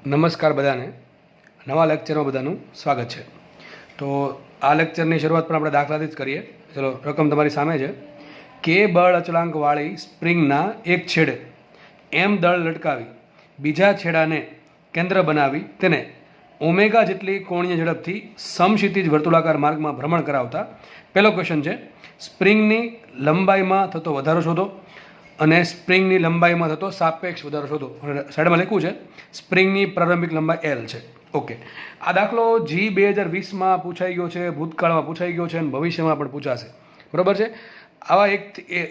નમસ્કાર બધાને. નવા લેક્ચરમાં બધાનું સ્વાગત છે. તો આ લેક્ચરની શરૂઆત પણ આપણે દાખલાથી જ કરીએ. ચલો, રકમ તમારી સામે છે. કે બળ અચળાંકવાળી સ્પ્રિંગના એક છેડે એમ દળ લટકાવી બીજા છેડાને કેન્દ્ર બનાવી તેને ઓમેગા જેટલી કોણીય ઝડપથી સમક્ષિતિજ વર્તુળાકાર માર્ગમાં ભ્રમણ કરાવતા પહેલો ક્વેશ્ચન છે, સ્પ્રિંગની લંબાઈમાં થતો વધારો શોધો અને સ્પ્રિંગની લંબાઈમાં થતો સાપેક્ષ વધારો શોધો. સાઈડમાં લખ્યું છે સ્પ્રિંગની પ્રારંભિક લંબાઈ એલ છે. ઓકે, આ દાખલો જી 2020માં પૂછાઈ ગયો છે, ભૂતકાળમાં પૂછાઈ ગયો છે અને ભવિષ્યમાં પણ પૂછાશે. બરાબર છે. આવા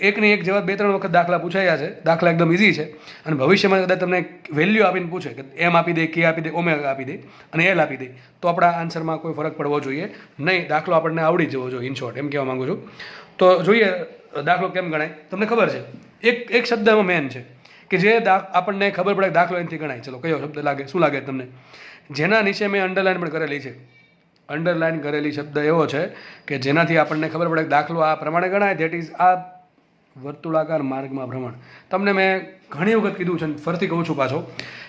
એકને એક જેવા 2-3 વખત દાખલા પૂછાયા છે. દાખલા એકદમ ઇઝી છે અને ભવિષ્યમાં કદાચ તમને વેલ્યુ આપીને પૂછે કે એમ આપી દે, કે આપી દે, ઓમેગા આપી દે અને એલ આપી દે, તો આપણા આન્સરમાં કોઈ ફરક પડવો જોઈએ નહીં. દાખલો આપણને આવડી જવો જોઈએ, ઇન શોર્ટ એમ કહેવા માગું છું. તો જોઈએ દાખલો કેમ ગણાય. તમને ખબર છે એક શબ્દમાં મેન છે કે જે આપણને ખબર પડે દાખલો એનાથી ગણાય. ચલો, કયો શબ્દ લાગે? શું લાગે તમને? જેના નીચે મેં અંડરલાઇન પણ કરેલી છે. અંડરલાઇન કરેલી શબ્દ એવો છે કે જેનાથી આપણને ખબર પડે કે દાખલો આ પ્રમાણે ગણાય. ધેટ ઇઝ આ વર્તુળાકાર માર્ગમાં ભ્રમણ. તમને મેં ઘણી વખત કીધું છે, ફરીથી કહું છું પાછો,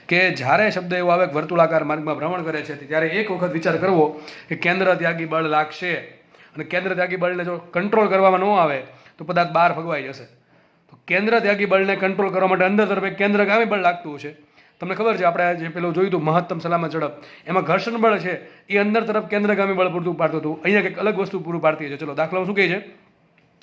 કે જ્યારે શબ્દ એવો આવે કે વર્તુળાકાર માર્ગમાં ભ્રમણ કરે છે ત્યારે એક વખત વિચાર કરવો કે કેન્દ્ર ત્યાગી બળ લાગશે અને કેન્દ્ર ત્યાગી બળને જો કંટ્રોલ કરવામાં ન આવે તો પદાર્થ બહાર ફગવાઈ જશે. તો કેન્દ્ર ત્યાગી બળને કંટ્રોલ કરવા માટે અંદર તરફ એક કેન્દ્રગામી બળ લાગતું છે. તમને ખબર છે, આપણે જે પેલું જોયું હતું મહત્તમ સલામત ઝડપ, એમાં ઘર્ષણ બળ છે એ અંદર તરફ કેન્દ્રગામી બળ પૂરતું પાડતું હતું. અહીંયા કંઈક અલગ વસ્તુ પૂરું પાડતી છે. ચલો, દાખલામાં શું કહે છે?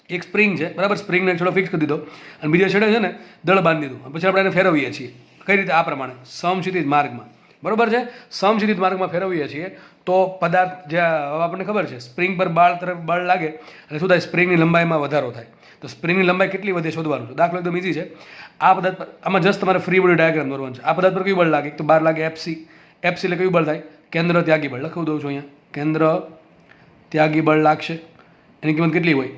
એક સ્પ્રિંગ છે, બરાબર. સ્પ્રિંગને છેડો ફિક્સ કરી દીધો અને બીજા છેડે છે ને દળ બાંધી દીધું. પછી આપણે એને ફેરવીએ છીએ. કઈ રીતે? આ પ્રમાણે સમક્ષિતિજ માર્ગમાં. બરાબર છે. સમક્ષિતિજ માર્ગમાં ફેરવીએ છીએ તો પદાર્થ જે આપણને ખબર છે સ્પ્રિંગ પર બાળ તરફ બળ લાગે અને શું થાય? સ્પ્રિંગની લંબાઈમાં વધારો થાય. તો સ્પ્રિંગની લંબાઈ કેટલી વધે શોધવાનું છે. દાખલો એકદમ ઇઝી છે. આ પદાર્થ પર આમાં જસ્ટ તમારે ફ્રી બોડી ડાયાગ્રામ દોરવાનું છે. આ પદાર્થ પર કયું બળ લાગે? તો બહાર લાગે એફસી. એફસી એટલે કયું બળ થાય? કેન્દ્ર ત્યાગી બળ. લખવું દઉં છું અહીંયા. કેન્દ્ર ત્યાગી બળ લાગશે. એની કિંમત કેટલી હોય?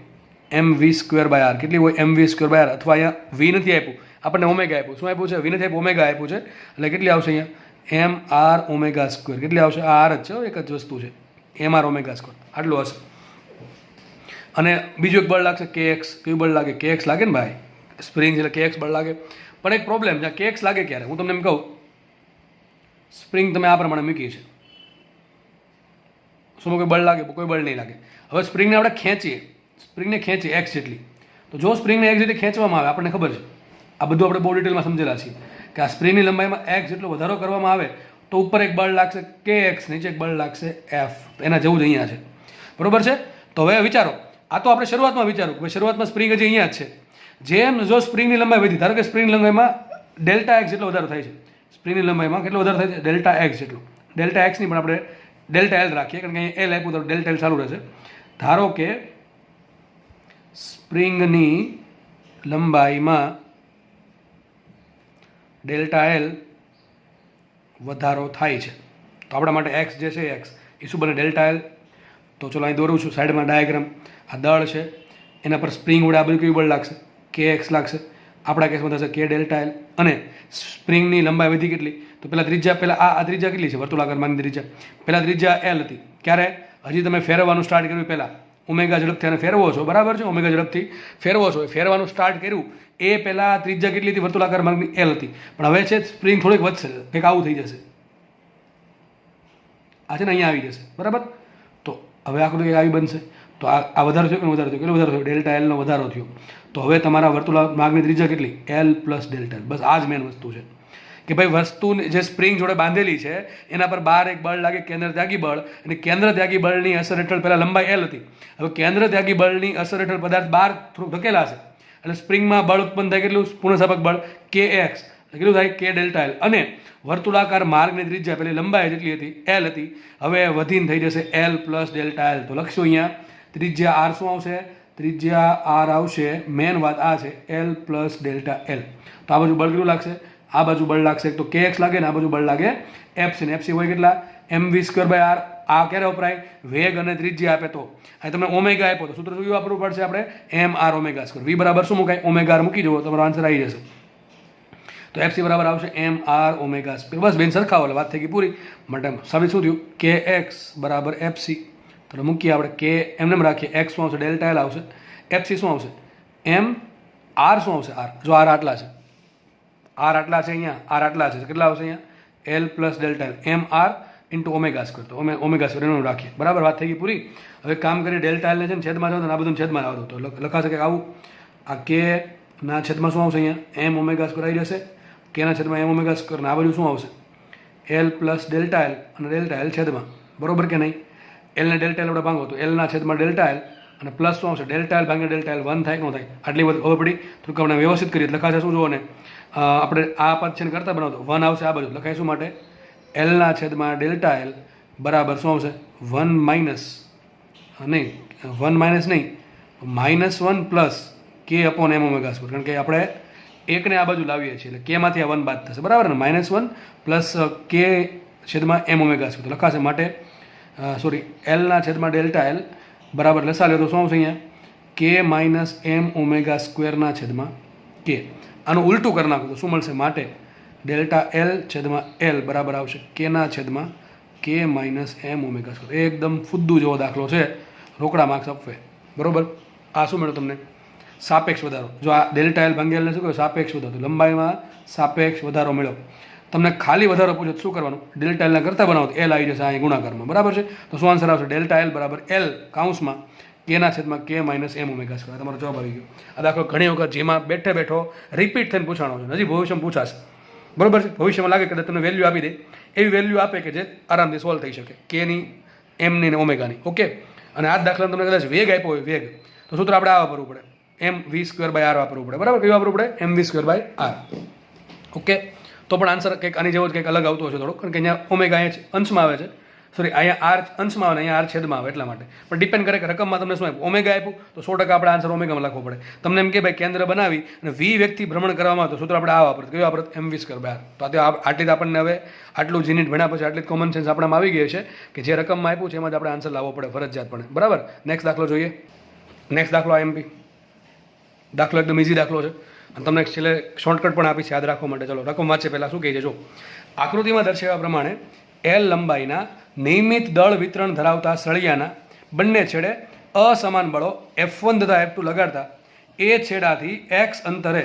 mv²/r. કેટલી હોય? mv²/r. અથવા અહીંયા વી નથી આપ્યું, આપણને ઓમેગા આપ્યું. શું આપ્યું છે? વી નથી આપ્યું, ઓમેગા આપ્યું છે. એટલે કેટલી આવશે અહીંયા? mr ઓમેગા². કેટલી આવશે? આ આર જ છે, એક જ વસ્તુ છે. mr ઓમેગા². આટલું હશે. અને બીજું એક બળ લાગશે kx. કયું બળ લાગે? kx લાગે ને ભાઈ. સ્પ્રિંગ એટલે kx બળ લાગે. પણ એક પ્રોબ્લેમ છે, kx લાગે ક્યારે? હું તમને એમ કહું, સ્પ્રિંગ તમે આ પ્રમાણે મૂકી છે, શું કોઈ બળ લાગે? કોઈ બળ નહીં લાગે. હવે સ્પ્રિંગને આપણે ખેંચીએ, સ્પ્રિંગને ખેંચીએ x જેટલી, તો જો સ્પ્રિંગને x જેટલી ખેંચવામાં આવે, આપણને ખબર છે, આ બધું આપણે બહુ ડિટેલમાં સમજેલા છીએ કે આ સ્પ્રિંગની લંબાઈમાં x જેટલો વધારો કરવામાં આવે તો ઉપર એક બળ લાગશે kx, નીચે એક બળ લાગશે f. એના જેવું જ અહીંયા છે. બરોબર છે. તો હવે વિચારો, આ તો આપણે શરૂઆતમાં વિચારું કે શરૂઆતમાં સ્પ્રિંગ હજી અહીંયા જ છે. જેમ જો સ્પ્રિંગની લંબાઈ વધી, ધારો કે સ્પ્રિંગની લંબાઈમાં ડેલ્ટા એક્સ જેટલો વધારો થાય છે. સ્પ્રિંગની લંબાઈમાં કેટલો વધારો થાય છે? ડેલ્ટા એક્સ જેટલો. ડેલ્ટા એક્સની પણ આપણે ડેલ્ટા એલ રાખીએ, કારણ કે અહીંયા એલ આપ્યું તો ડેલ્ટા એલ ચાલુ રહેશે. ધારો કે સ્પ્રિંગની લંબાઈમાં ડેલ્ટા એલ વધારો થાય છે તો આપણા માટે એક્સ જે છે, એક્સ એ શું બને? Delta L. તો ચલો અહીં દોરું છું સાઈડમાં ડાયાગ્રામ. આ દળ છે, એના પર સ્પ્રિંગ વડે આ બધું કયું બળ લાગશે? કે એક્સ લાગશે. આપણા કેસમાં થશે કે ડેલ્ટા એલ. અને સ્પ્રિંગની લંબાઈ વધી કેટલી? તો પહેલાં ત્રિજ્યા, પહેલાં આ ત્રિજ્યા કેટલી છે? વર્તુળાકાર માર્ગની ત્રિજ્યા. પહેલાં ત્રિજ્યા એલ હતી. ક્યારે? હજી તમે ફેરવવાનું સ્ટાર્ટ કર્યું પહેલાં. ઓમેગા ઝડપથી આને ફેરવો છો, બરાબર છે. ઓમેગા ઝડપથી ફેરવો છો. ફેરવાનું સ્ટાર્ટ કર્યું એ પહેલાં ત્રિજ્યા કેટલી હતી? વર્તુળાકાર માર્ગની એલ હતી. પણ હવે છે સ્પ્રિંગ થોડીક વધશે, કંઈક આવું થઈ જશે. આ છે ને અહીંયા આવી જશે, બરાબર. તો હવે આખું કંઈક આવી બનશે. તો આ વધારો થયો કે વધારો થયો? કેટલો વધારો થયો? ડેલ્ટા એલનો વધારો થયો. તો હવે તમારા વર્તુળાકાર માર્ગની ત્રિજ્યા કેટલી? L plus delta L. બસ આ જ મેન વસ્તુ છે કે ભાઈ વસ્તુ જે સ્પ્રિંગ જોડે બાંધેલી છે એના પર બહાર એક બળ લાગે, કેન્દ્ર ત્યાગી બળ. અને કેન્દ્ર ત્યાગી બળની અસર હેઠળ પહેલાં લંબાઈ એલ હતી. હવે કેન્દ્ર ત્યાગી બળની અસર હેઠળ પદાર્થ બહાર થોડુંક ધકેલાશે એટલે સ્પ્રિંગમાં બળ ઉત્પન્ન થાય. કેટલું? પૂર્ણસ્થાપક બળ કે એક્સ. કેટલું થાય? કે ડેલ્ટા એલ. અને વર્તુળાકાર માર્ગની ત્રિજ્યા પેલી લંબાઈ જેટલી હતી એલ હતી, હવે વધીને થઈ જશે એલ પ્લસ ડેલ્ટા એલ. તો લખશું અહીંયા ત્રિજ્યા આર શું આવશે? ત્રિજ્યા આર આવશે. મેન વાત આ છે, એલ પ્લસ ડેલ્ટા એલ. તો આ બાજુ બળ કેટલું લાગશે? આ બાજુ બળ લાગશે એક તો કે એક્સ લાગે ને આ બાજુ બળ લાગે એફસી. ને એફસી હોય કેટલા? mv²/r. આ ક્યારે વપરાય? વેગ અને ત્રિજ્યા આપે તો. અહીં તમને ઓમેગા આપ્યો તો સૂત્ર શું વાપરવું પડશે આપણે? mr ઓમેગા². વી બરાબર શું મુકાય? ઓમેગા આર મૂકી જવો, તમારો આન્સર આવી જશે. તો એફસી બરાબર આવશે mr ઓમેગા². બસ બેન સરખાવો એટલે વાત થઈ ગઈ પૂરી. માટે સાબિત શું થયું? કે એક્સ બરાબર એફસી. તો મૂકીએ આપણે કે એમને રાખીએ. એક્સ શું આવશે? ડેલ્ટા એલ આવશે. એફસી શું આવશે? એમ આર શું આવશે? આર. જો આર આટલા છે, આર આટલા છે, અહીંયા આર આટલા છે, કેટલા આવશે? અહીંયા L plus delta L M R into omega square. તો ઓમેગા સ્ક્વેર એનું રાખીએ. બરાબર, વાત થઈ ગઈ પૂરી. હવે કામ કરીએ ડેલ્ટા એલને છે ને છેદમાં જાવ તો આ બધું છેદમાં લાવો તો લખાશે કે આવું આ કે ના છેદમાં શું આવશે અહીંયા એમ ઓમેગા સ્ક્વેર આવી જશે. કેના છેદમાં એમ ઓમેગા સ્ક્વેર ને આ બાજુ શું આવશે એલ પ્લસ ડેલ્ટા એલ અને ડેલ્ટા એલ છેદમાં. બરોબર કે નહીં? એલને ડેલ્ટા એલ આપણે ભાંગો તો એલના છેદમાં ડેલ્ટા એલ અને પ્લસ શું આવશે ડેલ્ટા એલ ભાંગે ડેલ્ટા એલ 1 થાય કે ન થાય? આટલી બધી ખબર પડી. થોડુંક આપણે વ્યવસ્થિત કરીએ લખાશે શું જુઓ ને આપણે આ પદ છે ને કરતા બનાવતો 1 આવશે આ બાજુ લખાય શું માટે એલના છેદમાં ડેલ્ટા એલ બરાબર શું આવશે 1 માઇનસ નહીં -1 પ્લસ કે અપોન એમ ઓમેગા સ્ક્વેર. કારણ કે આપણે એકને આ બાજુ લાવીએ છીએ એટલે કેમાંથી આ 1 બાદ થશે. બરાબર ને? -1 પ્લસ કે છેદમાં એમ ઓમેગા સ્ક્વેર તો લખાશે માટે સોરી એલના છેદમાં ડેલ્ટા એલ બરાબર લસા લે તો શું આવશે અહીંયા કે માઇનસ એમ ઓમેગા સ્ક્વેરના છેદમાં કે. આનું ઉલટું કરી નાખું તો શું મળશે માટે ડેલ્ટા એલ છેદમાં એલ બરાબર આવશે કેના છેદમાં કે માઇનસ એમ ઓમેગા સ્ક્વેર. એકદમ ફુદ્દુ જેવો દાખલો છે, રોકડા માર્ક્સ આપવે. બરાબર, આ શું મળ્યું તમને સાપેક્ષ વધારો. જો આ ડેલ્ટા એલ ભાંગેલને શું કહ્યું સાપેક્ષ વધારો, લંબાઈમાં સાપેક્ષ વધારો મળ્યો. તમને ખાલી વધારો પૂછો શું કરવાનું ડેલ્ટા એલના કરતાં બનાવો તો એલ આવી જશે અહીં ગુણાકારમાં. બરાબર છે? તો શું આન્સર આવશે ડેલ્ટા એલ બરાબર એલ કાઉન્સમાં કેના છેદમાં કે માઇનસ એમ ઓમેગા સ્ક્વેર. તમારો જવાબ આવી ગયો. આ દાખલો ઘણી વખત જેમાં બેઠે બેઠો રિપીટ થઈને પૂછાણો છે, હજી ભવિષ્યમાં પૂછાશે. બરાબર છે? ભવિષ્યમાં લાગે કે તમને વેલ્યુ આપી દે એવી વેલ્યુ આપે કે જે આરામથી સોલ્વ થઈ શકે કેની એમની ને ઓમેગાની. ઓકે, અને આ દાખલા તમને કદાચ વેગ આપ્યો હોય વેગ તો સૂત્ર આપણે આ વાપરવું પડે એમ વી સ્ક્વેર બાય આર વાપરવું પડે. બરાબર, કયું વાપરવું પડે એમ વી સ્ક્વેર બાય આર. ઓકે, તો પણ આન્સર કંઈક આની જેવો જ કંઈક અલગ આવતો હશે થોડોક, કારણ કે અહીંયા ઓમેગા અહીંયા અંશમાં આવે છે, સોરી અહીંયા આર અંશમાં આવે ને અહીંયા આર છેદમાં આવે એટલા માટે. પણ ડિપેન્ડ કરે કે રકમમાં તમને શું આપ્યું ઓમેગા આપ્યું તો 100% આપણે આન્સર ઓમેગામાં લખવો પડે. તમને એમ કે ભાઈ કેન્દ્ર બનાવી અને વી વ્યક્તિ ભ્રમણ કરવામાં તો સૂત્ર આપણે આ વાપરત કયું વાપરત એમ વી સ્ક્વેર બાય આર. તો આટલી જ આપણને હવે આટલું યુનિટ ભણ્યા પછી આટલી કોમન સેન્સ આપણામાં આવી ગઈ છે કે જે રકમમાં આપ્યું છે એમાં જ આપણે આન્સર લાવવો પડે ફરજિયાતપણે. બરાબર, નેક્સ્ટ દાખલો જોઈએ. નેક્સ્ટ દાખલો આઈએમપી દાખલો એકદમ ઇઝી દાખલો છે અને તમને છેલ્લે શોર્ટકટ પણ આપી છે યાદ રાખવા માટે. ચલો રકમ વાંચે પહેલાં શું કહે છે જો આકૃતિમાં દર્શાવ્યા પ્રમાણે એલ લંબાઈના નિયમિત દળ વિતરણ ધરાવતા સળિયાના બંને છેડે અસમાન બળો F1 તથા F2 લગાડતા એ છેડાથી એક્સ અંતરે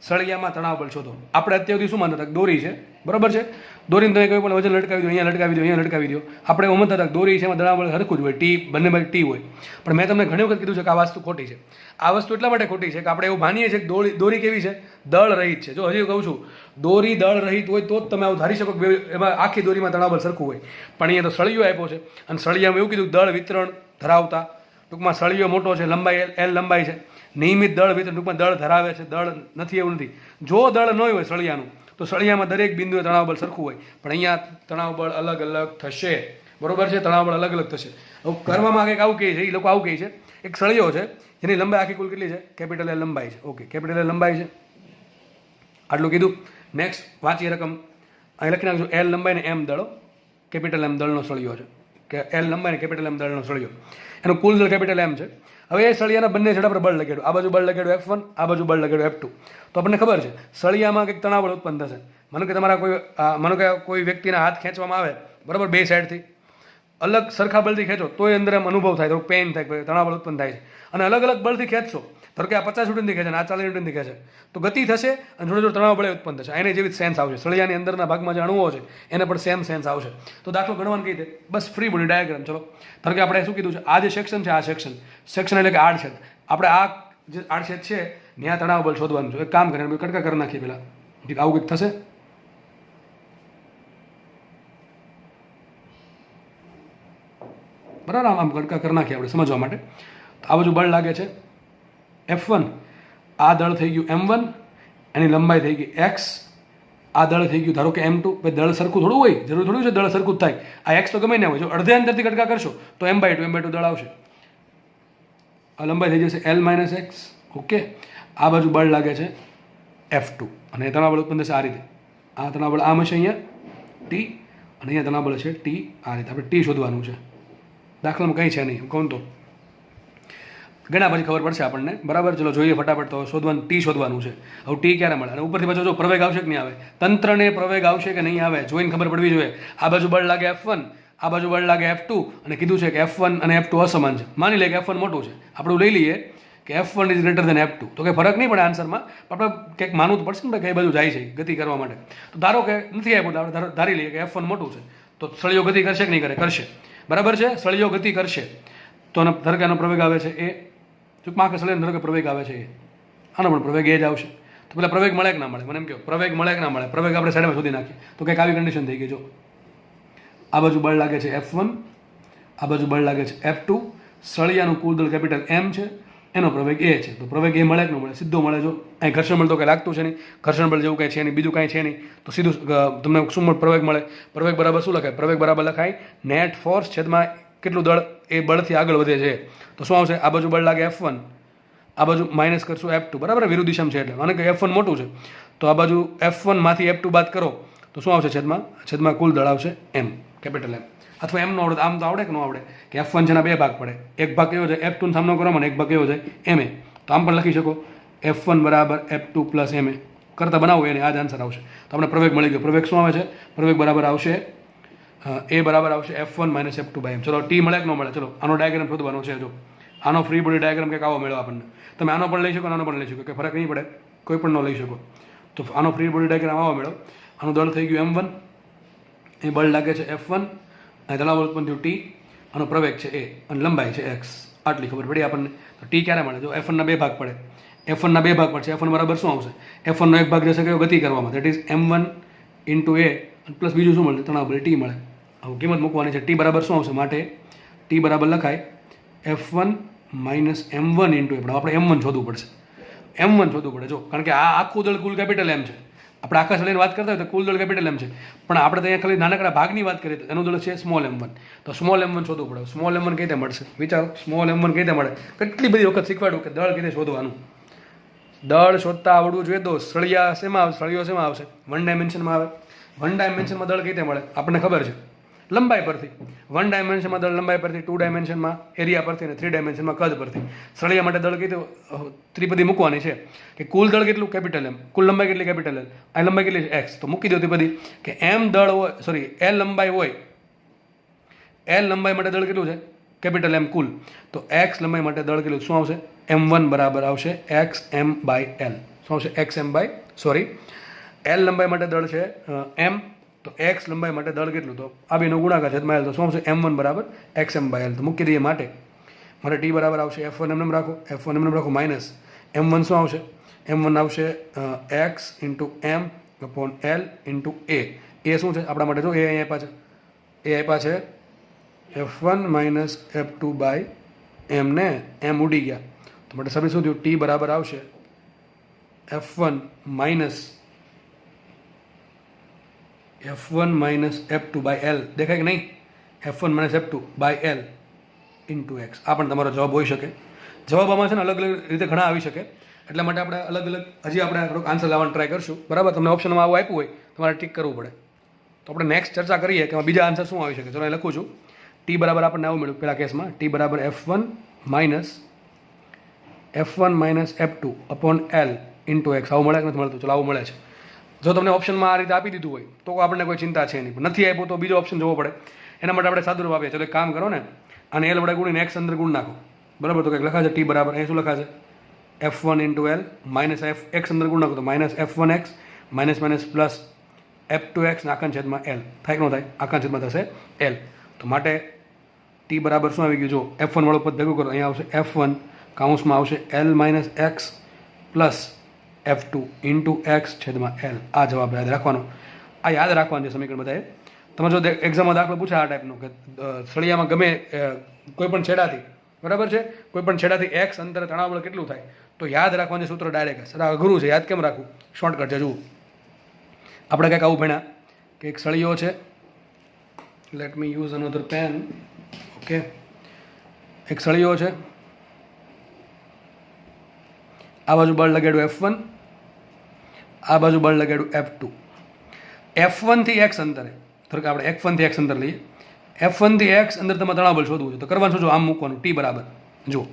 સળિયામાં તણાવ બળ શોધો. આપણે અત્યાર સુધી શું માનતા હતા દોરી છે. બરાબર છે? દોરીને તમે કોઈ પણ વજન લટકાવી દો, અહીંયા લટકાવી દો, અહીંયા લટકાવી દો. આપણે એમ હતા દોરી છે એમાં તણાવ બળ સરખું જ હોય, ટી બંને બાજુ ટી હોય. પણ મેં તમને ઘણી વખત કીધું છે કે આ વસ્તુ ખોટી છે. આ વસ્તુ એટલા માટે ખોટી છે કે આપણે એવું માનીએ છીએ કે દોરી કેવી છે દળ રહિત છે. જો હજી કહું છું દોરી દળ રહિત હોય તો જ તમે આવું ધારી શકો કે એમાં આખી દોરીમાં તણાવ બળ સરખું હોય. પણ અહીંયા તો સળિયો આપ્યો છે અને સળિયામાં એવું કીધું દળ વિતરણ ધરાવતા. ટૂંકમાં સળિયો મોટો છે, લંબાઈ એલ લંબાઈ છે, નિયમિત દળ વિતરણ ટૂંકમાં દળ ધરાવે છે, દળ નથી એવું નથી. જો દળ ન હોય સળિયાનું તો સળિયામાં દરેક બિંદુએ તણાવ બળ સરખું હોય, પણ અહીંયા તણાવ બળ અલગ અલગ થશે. બરોબર છે? તણાવ બળ અલગ અલગ થશે. હવે કરવામાં કંઈક આવું કહે છે, એ લોકો આવું કહે છે એક સળિયો છે જેની લંબાઈ આખી કુલ કેટલી છે કેપિટલ એલ લંબાઈ છે. ઓકે, કેપિટલ એલ લંબાઈ છે આટલું કીધું. નેક્સ્ટ વાંચીએ રકમ અહીં લખી નાખજો એલ લંબાઈને એમ દળો કેપિટલ એમ દળનો સળિયો છે કે એલ લંબાઈને કેપિટલ એમ દળનો સળિયો એનું કુલ દળ કેપિટલ એમ છે. હવે એ સળિયાના બંને છેડા પર બળ લગાડ્યું, આ બાજુ બળ લગાડ્યું F1, આ બાજુ બળ લગાડ્યું F2. તો આપણને ખબર છે સળિયામાં કંઈક તણાવ બળ ઉત્પન્ન થશે. માનો કે કોઈ વ્યક્તિના હાથ ખેંચવામાં આવે બરાબર બે સાઈડથી અલગ સરખા બળથી ખેંચો તો એ અંદર એમ અનુભવ થાય, થોડું પેઇન થાય, તણાવ બળ ઉત્પન્ન થાય છે. અને અલગ અલગ બળથી ખેંચશો ધારો કે આ 50 ન્યૂટનથી ખેંચે અને આ 40 ન્યૂટનથી ખેંચે તો ગતિ થશે અને જોડે જોડે તણાવ બળ ઉત્પન્ન થશે. એને જેવી સેન્સ આવશે. સળિયાની અંદરના ભાગમાં જે અણુઓ છે એને પણ સેમ સેન્સ આવશે. તો દાખલો ગણવાનું કઈ રીતે બસ ફ્રી બોડી ડાયાગ્રામ. ચલો ધારો કે આપણે શું કીધું છે આ જે સેક્શન છે આ સેક્શન એટલે કે આડછેદ. આપણે આ જે આડછેદ છે ત્યાં તણાવ બળ શોધવાનું છે. એક કામ કરીને કટકા કરી નાખીએ પહેલાં આવું કંઈક થશે. બરાબર, આમ કટકા કરી નાખીએ આપણે સમજવા માટે. તો આ બાજુ બળ લાગે છે F1, આ દળ થઈ ગયું M1, એની લંબાઈ થઈ ગઈ x, આ દળ થઈ ગયું ધારો કે M2. ભાઈ દળ સરખું થોડું હોય, જરૂર થોડું છે દળ સરખું જ થાય. આ x તો ગમે ને હોય, જો અડધે અંતરથી કટકા કરશો તો M/2 દળ આવશે. આ લંબાઈ થઈ જશે L - x. ઓકે, આ બાજુ બળ લાગે છે F2 અને તણાવ બળ ઉત્પન્ન થશે આ રીતે. આ તણાવ બળ આમ હશે અહીંયા T અને અહીંયા તણાવ બળ છે T આ રીતે. આપણે T શોધવાનું છે. દાખલામાં કંઈ છે નહીં કહું તો ઘણા પછી ખબર પડશે આપણને. બરાબર, ચલો જોઈએ ફટાફટ. તો શોધવાનું ટી શોધવાનું છે. હવે ટી ક્યારે મળે અને ઉપરથી પાછો જો પ્રવેગ આવશે કે નહીં આવે, તંત્રને પ્રવેગ આવશે કે નહીં આવે જોઈને ખબર પડવી જોઈએ. આ બાજુ બળ લાગે F1, આ બાજુ બળ લાગે F2 અને કીધું છે કે F1 અને F2 અસમાન છે. માની લે કે F1 મોટું છે, આપણે લઈ લઈએ કે F1 is greater than F2, તો કંઈ ફરક નહીં પડે આન્સરમાં, પણ આપણે કંઈક માનવું તો પડશે ને કઈ બાજુ જાય છે ગતિ કરવા માટે. તો ધારો કે નથી આપ્યું તો આપણે ધારી લઈએ કે F1 મોટું છે, તો સળિયો ગતિ કરશે કે નહીં કરે? કરશે. બરાબર છે, સળિયો ગતિ કરશે તો ધારો કે આનો પ્રવેગ આવે છે એ, ટૂંકમાં આખે સળિયાનો ધારો કે પ્રવેગ આવે છે એ, આનો પણ પ્રવેગ એ જ આવશે. તો પેલા પ્રવેગ મળે કે ના મળે? મને એમ કહો, પ્રવેગ મળે કે ના મળે? પ્રવેગ આપણે સાઈડમાં શોધી નાખીએ તો કંઈક આવી કન્ડિશન થઈ ગઈ. જો આ બાજુ બળ લાગે છે F1, આ બાજુ બળ લાગે છે F2, સળિયાનું કુલ દળ કેપિટલ M છે, એનો પ્રવેગ એ છે. તો પ્રવેગ એ મળે કે ન મળે? સીધો મળે. જો અહીં ઘર્ષણ બળ તો કંઈ લાગતું છે નહીં, ઘર્ષણ બળ જેવું કંઈ છે નહીં, બીજું કાંઈ છે નહીં, તો સીધું તમને શું પ્રવેગ મળે? પ્રવેગ બરાબર શું લખાય? પ્રવેગ બરાબર લખાય નેટ ફોર્સ છેદમાં કેટલું દળ એ બળથી આગળ વધે છે. તો શું આવશે? આ બાજુ બળ લાગે F1, આ બાજુ માઇનસ કરશું F2, બરાબર? વિરુદ્ધ દિશામાં છે એટલે, અને કે F1 મોટું છે તો આ બાજુ F1 માંથી F2 બાદ કરો તો શું આવશે? છેદમાં કુલ દળ આવશે M, કેપિટલ M. અથવા એમ નો આવડે, આમ તો આવડે કે ન આવડે કે F1 છે ના બે ભાગ પડે, એક ભાગ કયો છે F2 નો સામનો કરવામાં, એક ભાગ કયો છે MA. તો આમ પણ લખી શકો F1 બરાબર F2 પ્લસ MA કરતા બનાવો એને આ જ આન્સર આવશે. તો આપણે પ્રવેગ મળી ગયો. પ્રવેગ શું આવે છે? પ્રવેગ બરાબર આવશે એ બરાબર આવશે F1 minus F2 by M. ચલો ટી મળે કે ન મળે? ચલો આનો ડાયાગ્રામ શોધવાનો છે. જો આનો ફ્રી બોડી ડાયાગ્રામ કંઈક આવો મેળવો આપણને. તમે આનો પણ લઈ શકો, આનો પણ લઈ શકો, કે ફરક નહીં પડે, કોઈ પણ ન લઈ શકો. તો આનો ફ્રી બોડી ડાયાગ્રામ આવો મેળવો. આનું દળ થઈ ગયું M1, એ બળ લાગે છે F1, અને તણાવ ઉત્પન્ન થયું T, આનો પ્રવેગ છે A અને લંબાઈ છે X. આટલી ખબર પડી આપણને. તો T ક્યારે મળે? જો F1 ના બે ભાગ પડે, F1 ના બે ભાગ પડશે. F1 બરાબર શું આવશે? F1 નો એક ભાગ જશે કયો? ગતિ કરવામાં, that is M1 into A, plus બીજું શું મળે? તણાવ બળ T મળે. હવે કિંમત મૂકવાની છે. T બરાબર શું આવશે? માટે T બરાબર લખાય F1 minus M1 into A. આપણે M1 શોધવું પડશે, M1 શોધવું પડે. જો કારણ કે આ આખું દળ કુલ કેપિટલ M છે. આપણે આખા સળિયાની વાત કરતા હોય તો કુલ દળ કેપિટલ M છે, પણ આપણે તો અહીંયા ખાલી નાનકડા ભાગની વાત કરીએ તો એનું દળ છે સ્મોલ M1. તો સ્મોલ M1 શોધવું પડે. સ્મોલ M1 કઈ રીતે મળશે? વિચારો, સ્મોલ M1 કઈ રીતે મળે? કેટલી બધી વખત શીખવાડું કે દળ કઈ રીતે શોધવાનું. દળ શોધતા આવડવું જોઈએ. તો સળિયા શેમાં આવશે? સળિયો શેમાં આવશે? વન ડાયમેન્શનમાં આવે. વન ડાયમેન્શનમાં દળ કઈ રીતે મળે? આપણને ખબર છે લંબાઈ પરથી. વન ડાયમેન્શનમાં દળ લંબાઈ પરથી, 2 ડાયમેન્શનમાં એરિયા પરથી, અને 3 ડાયમેન્શનમાં કદ પરથી. સળિયા માટે દળ કઈ ત્રિપદી મૂકવાની છે કે કુલ દળ કેટલું? Capital M. કુલ લંબાઈ કેટલી? Capital L. આ લંબાઈ કેટલી છે? X. તો મૂકી દો ત્રિપદી કે M દળ હોય, સોરી L લંબાઈ હોય, L લંબાઈ માટે દળ કેટલું છે? કેપિટલ M કુલ. તો X લંબાઈ માટે દળ કેટલું? શું આવશે? M1 બરાબર આવશે XM બાય L. શું આવશે? XM બાય, સોરી L લંબાઈ માટે દળ છે M, તો X લંબાઈ માટે દળ કેટલું? તો આ બેનો ગુણાકાર છેદમાં L. તો શું આવશે? M1 બરાબર XM બાય L. તો મૂકી દઈએ. માટે T બરાબર આવશે F1 એમ રાખો, F1 એમ રાખો, માઇનસ M1 શું આવશે? M1 આવશે X into M upon L into A. એ શું છે આપણા માટે? જો એ અહીં આપ્યા છે, એ આપ્યા છે F1 minus F2 by M ને M ઉડી ગયા. તો માટે સભી શું થયું? T બરાબર આવશે F1 minus F2 by L. દેખાય કે નહીં? F1 minus F2 by L into X. આ પણ તમારો જવાબ હોઈ શકે. જવાબ આમાં છે ને અલગ અલગ રીતે ઘણા આવી શકે, એટલા માટે આપણે અલગ અલગ હજી આપણે થોડોક આન્સર લાવવાનો ટ્રાય કરશું. બરાબર? તમને ઓપ્શનમાં આવું આપ્યું હોય તમારે ટીક કરવું પડે. તો આપણે નેક્સ્ટ ચર્ચા કરીએ કે બીજા આન્સર શું આવી શકે. ચલો લખું છું. T બરાબર આપણને આવું મળ્યું પહેલા કેસમાં. T બરાબર F1 minus F2 upon L into X. આવું મળે કે નથી મળતું? ચલો આવું મળે છે. જો તમને ઓપ્શનમાં આ રીતે આપી દીધું હોય તો આપણને કોઈ ચિંતા છે નહીં, પણ નથી આપ્યું તો બીજો ઓપ્શન જોવો પડે. એના માટે આપણે સાદુરૂપ આપીએ. ચલો એક કામ કરો ને, અને L વડે ગુણીને X અંદર ગુણ નાખો. બરાબર? તો કંઈક લખાશે T બરાબર, અહીં શું લખાશે? F1 into L minus X અંદર ગુણ નાખો તો minus F1X minus minus plus F2X આખા છેદમાં L. થાય કે ન થાય? આખા છેદમાં થશે L. તો માટે T બરાબર શું આવી ગયું? જો F1 વાળું પદ ભેગું કરો, અહીંયા આવશે F1 કાઉન્સમાં આવશે L minus X plus F2 into X છેદમાં L. આ જવાબ યાદ રાખવાનો. આ યાદ રાખવાનું છે સમીકરણ બધાએ. તમે જો એક્ઝામમાં દાખલો પૂછે આ ટાઈપનો કે સળિયામાં ગમે કોઈ પણ છેડાથી, બરાબર છે, કોઈ પણ છેડાથી X અંતરે તણાવ બળ કેટલું થાય, તો યાદ રાખવાનું સૂત્ર ડાયરેક્ટ. સર અઘરું છે, યાદ કેમ રાખવું? શોર્ટકટ છે. જુઓ આપણે કંઈક આવું ભણ્યા કે એક સળિયો છે. Let me use another pen. Okay, એક સળિયો છે, આ બાજુ બળ લગાડ્યું F1, આ બાજુ બળ લગાડ્યું F2. F1 થી X અંતરે, ધારો કે આપણે F1 થી X અંતર લઈએ, F1 થી X અંદર તમારે તણાવ બળ શોધવું છે. તો કરવાનું શું? જો આમ મૂકવાનું. T બરાબર, જુઓ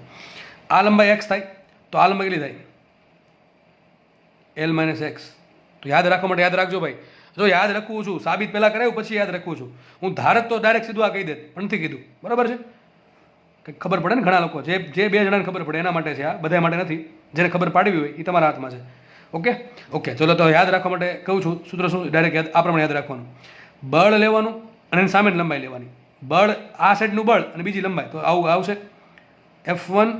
આ લંબાઈ X થાય તો આ લંબાઈ કેટલી થાય? L minus X. તો યાદ રાખવા માટે યાદ રાખજો ભાઈ. જો યાદ રાખવું છું, સાબિત પહેલાં કરાવ્યું પછી યાદ રાખવું છું. હું ધારત તો ડાયરેક્ટ સીધું આ કહી દે, પણ નથી કીધું. બરાબર છે? કંઈક ખબર પડે ને ઘણા લોકો જે બે જણાને ખબર પડે એના માટે છે, આ બધા માટે નથી. જેને ખબર પાડવી હોય એ તમારા હાથમાં છે. ઓકે ઓકે ચલો, તો યાદ રાખવા માટે કહું છું, સૂત્ર શું ડાયરેક્ટ યાદ આ પ્રમાણે યાદ રાખવાનું. બળ લેવાનું અને એની સામેની લંબાઈ લેવાની. બળ આ સાઈડનું બળ અને બીજી લંબાઈ, તો આવું આવશે F1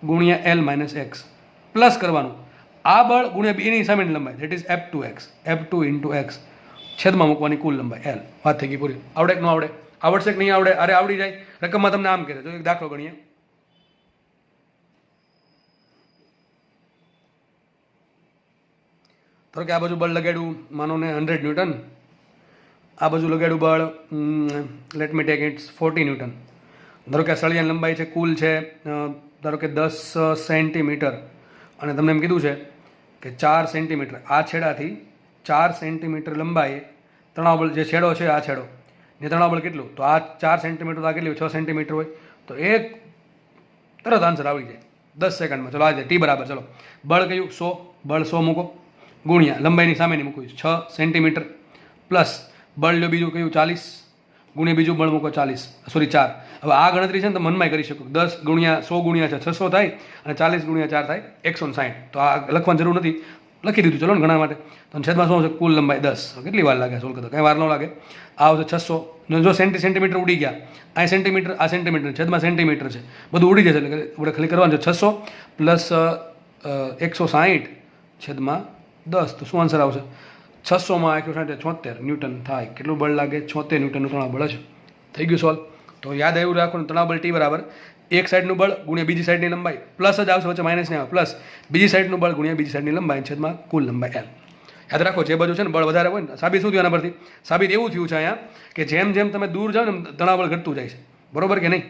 ગુણ્યા L માઇનસ એક્સ પ્લસ કરવાનું આ બળ ગુણ્યા એની સામેની લંબાઈ that is F2 into x છેદમાં મૂકવાની કુલ લંબાઈ L. વાત થઈ ગઈ પૂરી. આવડે કે ન આવડે? આવડશે કે નહીં આવડે? અરે આવડી જાય. રકમમાં તમને આમ કહે તો એક દાખલો ગણીએ. ધારો કે આ બાજુ બળ લગાડ્યું માનો ને 100 ન્યૂટન, આ બાજુ લગાડ્યું બળ let me take it's 40 newton. ધારો કે આ સળિયાની લંબાઈ છે કુલ છે ધારો કે 10 સેન્ટીમીટર અને તમને એમ કીધું છે કે 4 સેન્ટીમીટર આ છેડાથી 4 સેન્ટીમીટર લંબાઈ તણાવ બળ જે છેડો છે આ છેડો ને તણાવ બળ કેટલું, તો આ 4 સેન્ટીમીટર તો આ કેટલી 6 સેન્ટીમીટર હોય, તો એક તરત આન્સર આવી જાય 10 સેકન્ડમાં. ચલો આજે ટી બરાબર, ચલો બળ કયું 100, બળ 100 મૂકો ગુણ્યા લંબાઈની સામેની મૂકવી 6 સેન્ટીમીટર પ્લસ બળ લો બીજું કયું 40 ગુણ્યા બીજું બળ મૂકો 40 સોરી 4. હવે આ ગણતરી છે ને તો મનમાં કરી શકો 10 ગુણ્યા 100 ગુણ્યા 600 થાય અને 40 ગુણ્યા 4 થાય 160. તો આ લખવાની જરૂર નથી, લખી દીધું ચલો ને ઘણા માટે. તો છેદમાં શું છે કુલ લંબાઈ 10. કેટલી વાર લાગે સોલ્વ કરતા? કંઈ વાર ન લાગે. આ આવશે 600. જો સેન્ટીમીટર ઉડી ગયા, આ સેન્ટીમીટર આ સેન્ટીમીટર છેદમાં સેન્ટીમીટર છે, બધું ઉડી જશે. એટલે આપણે ખાલી કરવાનું છે 600 પ્લસ 160 છેદમાં 10. તો શું આન્સર આવશે? 600માં 160 76 ન્યૂટન થાય. કેટલું બળ લાગે? 76 ન્યૂટનનું તણાવ બળ છે. થઈ ગયું સોલ્વ. તો યાદ આવ્યું રાખવાનું તણાવ બળ ટી બરાબર એક સાઈડનું બળ ગુણ્યા બીજી સાઈડની લંબાઈ પ્લસ જ આવશે, વચ્ચે માઇનસ નહીં આવે, પ્લસ બીજી સાઈડનું બળ ગુણ્યા બીજી સાઈડની લંબાઈ છેદમાં કુલ લંબાઈ L. યાદ રાખો જે બાજુ છે ને બળ વધારે હોય ને, સાબિત શું થયું આના પરથી? સાબિત એવું થયું છે અહીંયા કે જેમ જેમ તમે દૂર જાઓ ને તણાવ બળ ઘટતું જાય છે, બરોબર કે નહીં?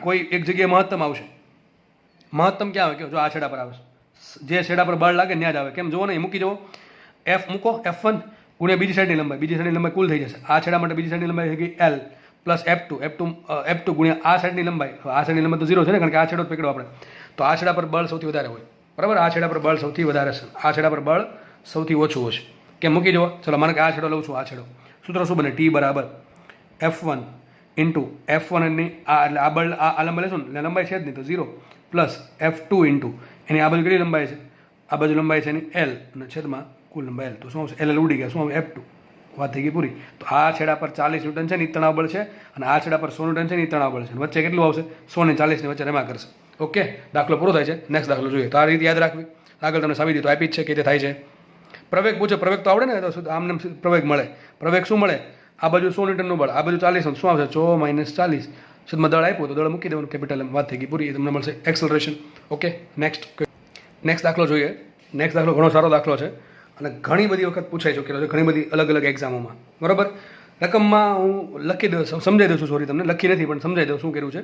કોઈ એક જગ્યાએ મહત્તમ આવશે, મહત્તમ ક્યાં આવે? કે જો આ છેડા પર આવે, જે છેડા પર બળ લાગે ત્યાં જ આવે. કેમ જુઓ નહીં, મૂકી જુઓ F મૂકો F1 ગુણ્યા બીજી સાઈડની લંબાઈ કુલ થઈ જશે. આ છેડા માટે બીજી સાઈડની લંબાઈ થઈ ગઈ L પ્લસ F2 ગુણ્યા આ સાઈડની લંબાઈ. આ સાઈડની લંબાઈ તો 0 છે ને, કારણ કે આ છેડો જ પકડો આપણે. તો આ છેડા પર બળ સૌથી વધારે હોય, બરાબર? આ છેડા પર બળ સૌથી વધારે છે, આ છેડા પર બળ સૌથી ઓછું હશે. કેમ મૂકી જુઓ? ચલો માનો કે આ છેડો લઉં છું, આ છેડો સૂત્ર શું બને? T બરાબર F1 ઇન્ટુ F1 ની આ એટલે આ બળ આ લંબાઈ લેશું ને એટલે લંબાઈ છે જ નહીં તો 0 પ્લસ F2 ઇન્ટુ એની આ બાજુ કેટલી લંબાઈ છે? આ બાજુ લંબાઈ છે એની L અને છેદમાં કુલ લંબાઈ L. તો શું આવશે? L ઉડી ગયા, શું આવે? F2. વાત થઈ ગઈ પૂરી. તો આ છેડા પર 40 ન્યૂટન છે ને તણાવ બળ છે અને આ છેડા પર 100 ન્યૂટન છે ને તણાવ બળ છે. વચ્ચે કેટલું આવશે? 100 ને 40 ની વચ્ચે રેમા કરશે. ઓકે, દાખલો પૂરો થાય છે. નેક્સ્ટ દાખલો જોઈએ. તો આ રીતે યાદ રાખવી. આગળ તમને સાબિતી તો આપી જ છે કે તે થાય છે. પ્રવેગ પૂછે, પ્રવેગ તો આવડે ને, તો આમને પ્રવેગ મળે. પ્રવેગ શું મળે? આ બાજુ 100 ન્યૂટનનું બળ, આ બાજુ 40, શું આવશે? 100 માઇનસ 40 છેદમાં દળ આપ્યું તો દળ મૂકી દેવાનું કેપિટલ M. વાત થઈ ગઈ પૂરી. તમને મળશે એક્સલરેશન. ઓકે, નેક્સ્ટ દાખલો જોઈએ. નેક્સ્ટ દાખલો ઘણો સારો દાખલો છે અને ઘણી બધી વખત પૂછાઈ ચૂકેલો છે, ઘણી બધી અલગ અલગ એક્ઝામોમાં, બરાબર? રકમમાં હું લખી દઉં, સમજાઈ દઉં છું. સોરી, તમને લખી નથી પણ સમજાઈ દઉં શું કર્યું છે.